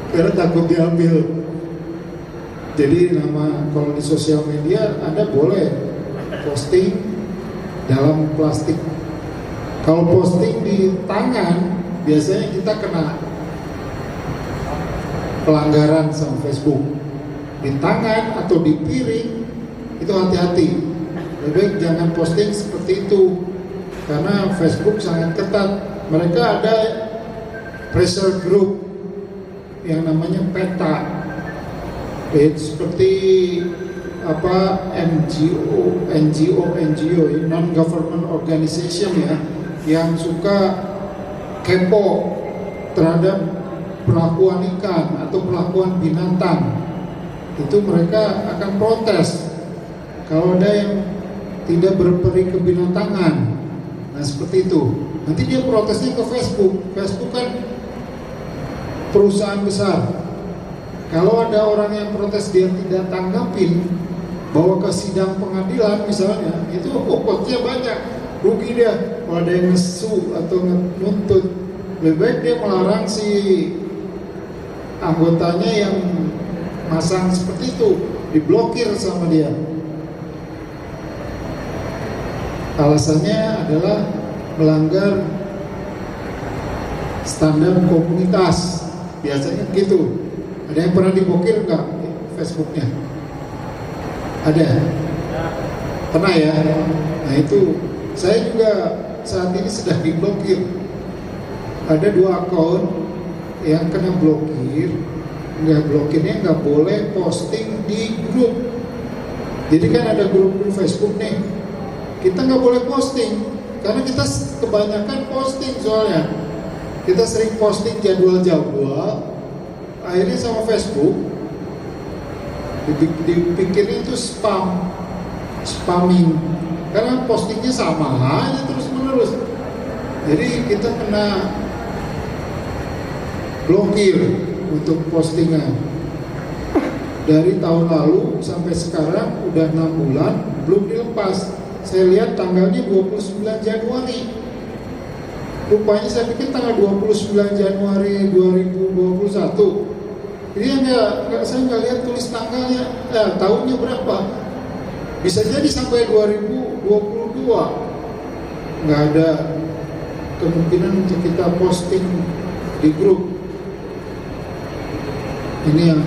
karena takut diambil. Jadi nama, kalau di sosial media Anda boleh posting dalam plastik. Kalau posting di tangan, biasanya kita kena pelanggaran sama Facebook. Di tangan atau di piring itu hati-hati. Lebih baik jangan posting seperti itu, karena Facebook sangat ketat. Mereka ada pressure group yang namanya PETA. Seperti apa, NGO, non-government organization ya, yang suka kepo terhadap perlakuan ikan atau perlakuan binatang. Itu mereka akan protes kalau ada yang tidak berperi kebinatangan. Nah seperti itu. Nanti dia protesnya ke Facebook. Facebook kan perusahaan besar. Kalau ada orang yang protes dia tidak tanggapin, bawa ke sidang pengadilan misalnya, itu pokoknya banyak, rugi dia. Kalau ada yang ngesu atau nuntut, lebih baik dia melarang si anggotanya yang masang seperti itu, diblokir sama dia. Alasannya adalah melanggar standar komunitas, biasanya gitu. Ada yang pernah diblokir nggak Facebooknya? Ada? Pernah ya? Nah itu, saya juga saat ini sedang diblokir. Ada 2 akun yang kena blokir. Blokirnya nggak boleh posting di grup. Jadi kan ada grup Facebook nih, kita nggak boleh posting karena kita kebanyakan posting, soalnya kita sering posting jadwal-jadwal. Akhirnya sama Facebook dipikirnya itu spamming, karena postingnya sama aja terus menerus. Jadi kita kena blokir untuk postingan. Dari tahun lalu sampai sekarang udah 6 bulan belum dilepas. Saya lihat tanggalnya 29 Januari. Rupanya saya pikir tanggal 29 Januari 2021. Jadi saya nggak lihat tulis tanggalnya, tahunnya berapa. Bisa jadi sampai 2022. Nggak ada kemungkinan untuk kita posting di grup. Ini yang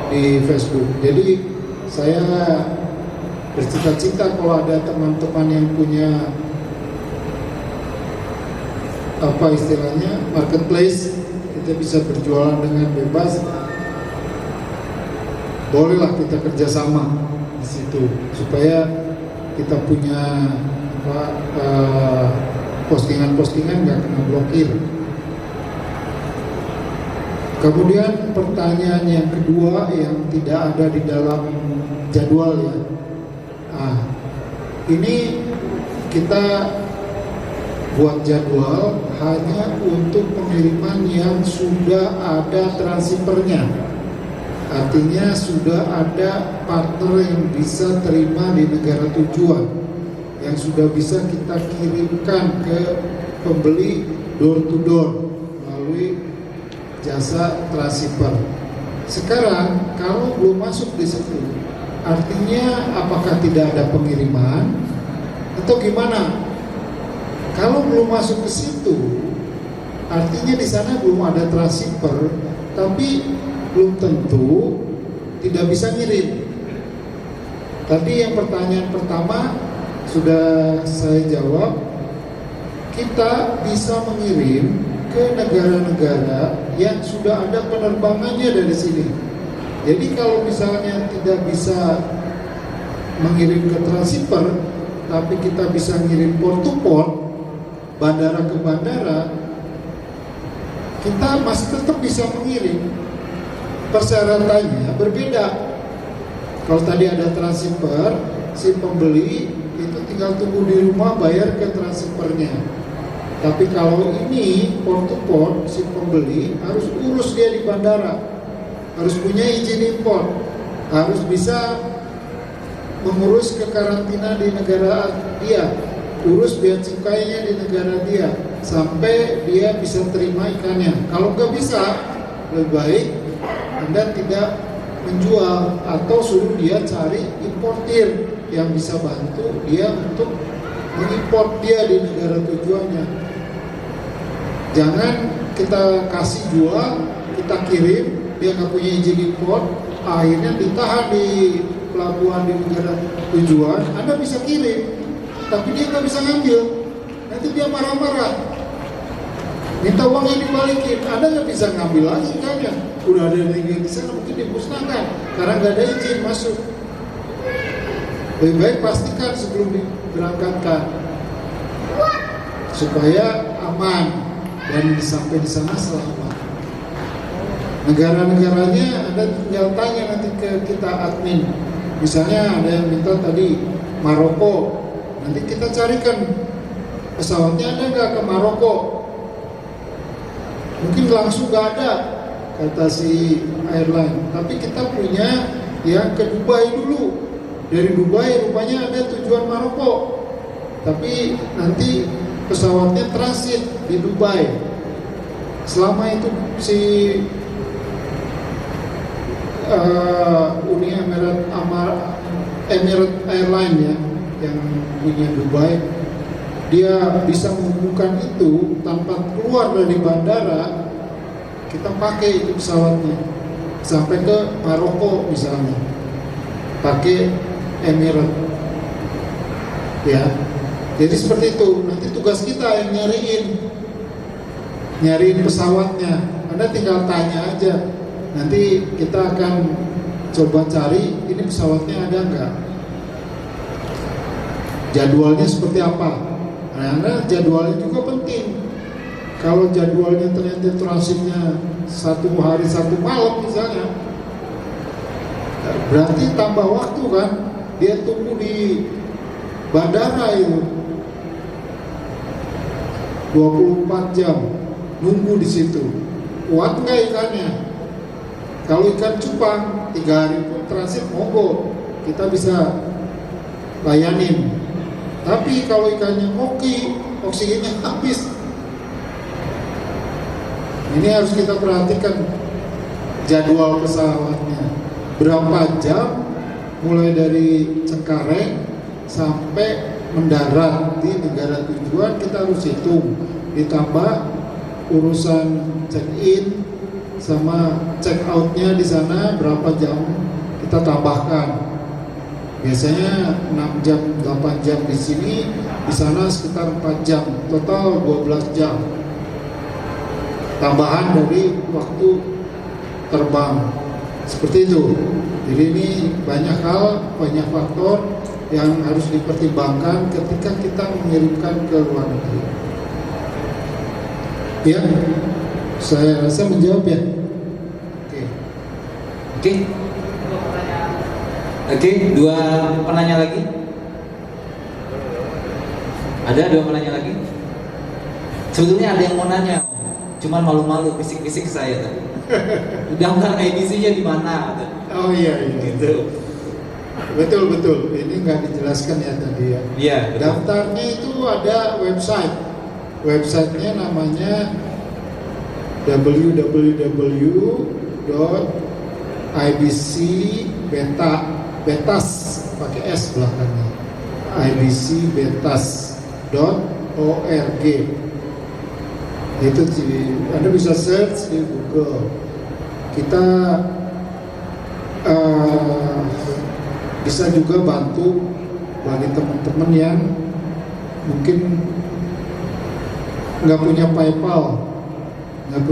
di Facebook. Jadi saya bercita-cita kalau ada teman-teman yang punya apa istilahnya marketplace, kita bisa berjualan dengan bebas. Bolehlah kita kerjasama di situ supaya kita punya postingan-postingan nggak kena blokir. Kemudian pertanyaan yang kedua yang tidak ada di dalam jadwal ya. Ini kita buat jadwal hanya untuk pengiriman yang sudah ada transceivernya. Artinya sudah ada partner yang bisa terima di negara tujuan, yang sudah bisa kita kirimkan ke pembeli door to door melalui jasa transshipper. Sekarang kalau belum masuk di situ, artinya apakah tidak ada pengiriman atau gimana? Kalau belum masuk ke situ, artinya di sana belum ada transshipper, tapi belum tentu tidak bisa ngirim. Tadi yang pertanyaan pertama sudah saya jawab, kita bisa mengirim ke negara-negara yang sudah ada penerbangannya dari sini. Jadi kalau misalnya tidak bisa mengirim ke transshipper, tapi kita bisa ngirim port to port, bandara ke bandara, kita masih tetap bisa mengirim. Persyaratannya berbeda. Kalau tadi ada transshipper, si pembeli itu tinggal tunggu di rumah bayar ke transshippernya. Tapi kalau ini port to port, si pembeli harus urus dia di bandara, harus punya izin impor, harus bisa mengurus kekarantina di negara dia, urus bea cukainya di negara dia, sampai dia bisa terima ikannya. Kalau nggak bisa, lebih baik Anda tidak menjual atau suruh dia cari importir yang bisa bantu dia untuk mengimport dia di negara tujuannya. Jangan kita kasih jual, kita kirim, dia nggak punya izin import, akhirnya ditahan di pelabuhan di negara tujuan. Anda bisa kirim, tapi dia nggak bisa ngambil, nanti dia marah-marah, minta uangnya dibalikin. Anda nggak bisa ngambil lagi ikannya, udah ada yang di sana mungkin dimusnahkan karena nggak ada izin masuk. Lebih baik pastikan sebelum diberangkatkan supaya aman dan sampai di sana selamat. Negara-negaranya Anda tinggal tanya nanti ke kita admin. Misalnya ada yang minta tadi Maroko, nanti kita carikan pesawatnya ada nggak ke Maroko. Mungkin langsung nggak ada kata si airline, tapi kita punya yang ke Dubai dulu. Dari Dubai rupanya ada tujuan Maroko, tapi nanti pesawatnya transit di Dubai. Selama itu si Uni Emirat Airline ya, yang punya Dubai, dia bisa menghubungkan itu tanpa keluar dari bandara. Kita pakai itu pesawatnya sampai ke Maroko misalnya, pakai Emirat ya. Jadi seperti itu. Nanti tugas kita yang nyariin pesawatnya. Anda tinggal tanya aja. Nanti kita akan coba cari ini pesawatnya ada nggak, jadwalnya seperti apa. Karena jadwalnya juga penting. Kalau jadwalnya ternyata transitnya 1 hari 1 malam misalnya, berarti tambah waktu kan. Dia tunggu di bandara itu 24 jam nunggu di situ. Kuat nggak ikannya? Kalau ikan cupang 3 hari pun transit monggo, kita bisa layanin. Tapi kalau ikannya koki, oksigennya habis. Ini harus kita perhatikan jadwal pesawatnya. Berapa jam mulai dari Cengkareng sampai mendarat di negara tujuan, kita harus hitung. Ditambah urusan check-in sama check-outnya di sana berapa jam kita tambahkan. Biasanya 6 jam, 8 jam di sini, di sana sekitar 4 jam, total 12 jam. Tambahan dari waktu terbang. Seperti itu. Jadi ini banyak hal, banyak faktor yang harus dipertimbangkan ketika kita mengirimkan ke luar negeri. Ya, saya rasa menjawab ya. Oke, 2 penanya lagi. Ada 2 penanya lagi. Sebetulnya ada yang mau nanya, cuman malu-malu bisik-bisik saya tadi. Daftar IBC-nya di mana? Oh iya, Gitu. betul. Ini nggak dijelaskan ya tadi ya. Iya. betul. Daftarnya itu ada website. Websitenya namanya www.ibcbetas pakai S belakangnya. ibcbetas.org. Itu Anda bisa search di Google. Kita bisa juga bantu bagi teman-teman yang mungkin nggak punya PayPal kan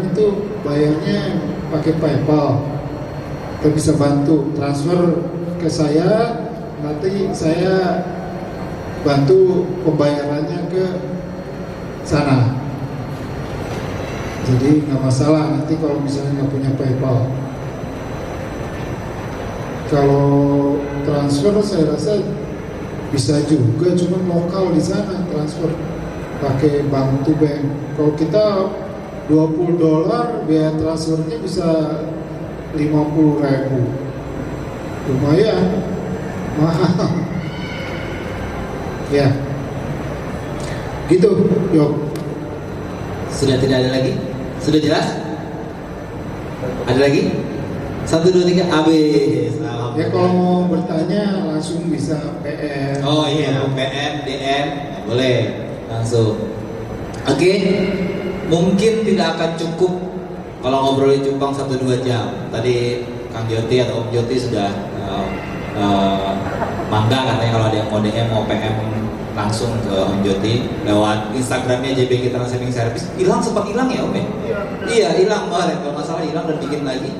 itu bayarnya pakai PayPal. Kita bisa bantu transfer ke saya, nanti saya bantu pembayarannya ke sana. Jadi nggak masalah nanti kalau misalnya nggak punya PayPal. Kalau transfer saya rasa bisa juga, cuma lokal di sana transfer pakai bank to bank. Kalau kita $20 biaya transfernya bisa 50.000, lumayan mahal. Ya, gitu. Yuk. Sudah tidak ada lagi? Sudah jelas? Ada lagi? 1, 2, 3, habis. Ya kalau mau bertanya langsung bisa PM. Oh iya, PM, DM, boleh langsung. Oke, mungkin tidak akan cukup kalau ngobrolin Jepang 1-2 jam. Tadi Kang Joti atau Om Joti sudah mangga katanya kalau ada yang mau DM, mau PM langsung ke Om Joti lewat Instagramnya JBG Transshipping Service. Sempat hilang ya Om ya? Iya hilang kemarin, kalau nggak salah hilang dan bikin lagi.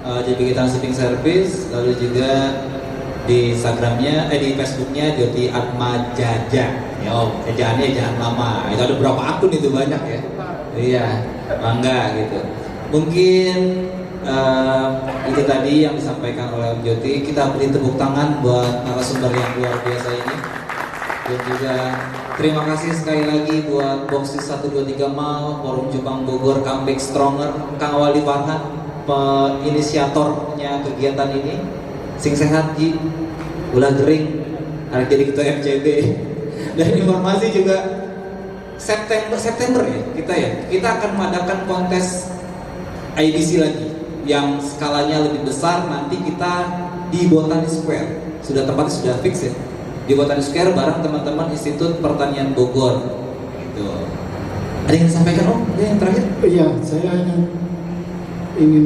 JBG Transshipping Service, lalu juga di Instagramnya, di Facebooknya Joti Atma Jaja. Ya Om, ejaannya ejaan lama. Itu ada berapa akun itu banyak ya? Iya, mangga gitu. Mungkin itu tadi yang disampaikan oleh Om Joti. Kita beri tepuk tangan buat narasumber yang luar biasa ini. Dan juga terima kasih sekali lagi buat Boxis 123 Mal, Forum Jepang Bogor, Comeback Stronger, Kang Wali Farhan, inisiatornya kegiatan ini. Sing sehat Ji, ulah gering, ada jadi ketua FCB. Dan informasi juga September ya kita akan mengadakan kontes IBC lagi yang skalanya lebih besar. Nanti kita di Botani Square, tempatnya sudah fix ya, di Botani Square bareng teman-teman Institut Pertanian Bogor gitu. Ada yang disampaikan Om? Ada yang terakhir? Iya, saya hanya ingin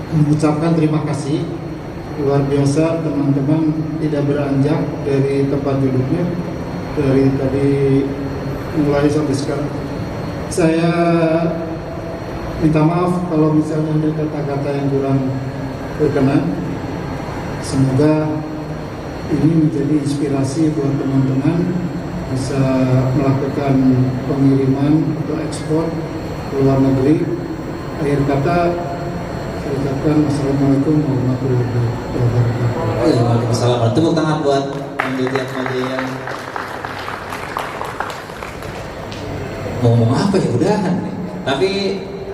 mengucapkan terima kasih luar biasa, teman-teman tidak beranjak dari tempat duduknya dari tadi mulai sampai sekarang. Saya minta maaf kalau misalnya ada kata-kata yang kurang berkenan. Semoga ini menjadi inspirasi buat teman-teman bisa melakukan pengiriman atau ekspor ke luar negeri. Akhir kata saya ucapkan Assalamualaikum warahmatullahi wabarakatuh. Waalaikumsalam. Tepuk tangan buat Om Atma Jaya. Mau ngomong apa ya, udahan nih. Tapi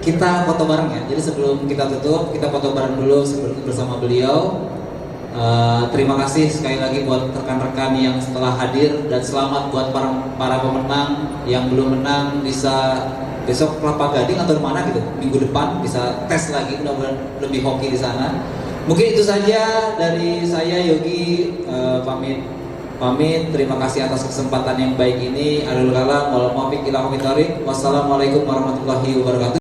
kita foto bareng ya. Jadi sebelum kita tutup, kita foto bareng dulu bersama beliau. Terima kasih sekali lagi buat rekan-rekan yang setelah hadir, dan selamat buat para pemenang yang belum menang. Bisa besok Kelapa Gading atau mana gitu, minggu depan bisa tes lagi, mudah-mudahan lebih hoki di sana. Mungkin itu saja dari saya, Yogi, pamit. Terima kasih atas kesempatan yang baik ini. Wassalamualaikum warahmatullahi wabarakatuh.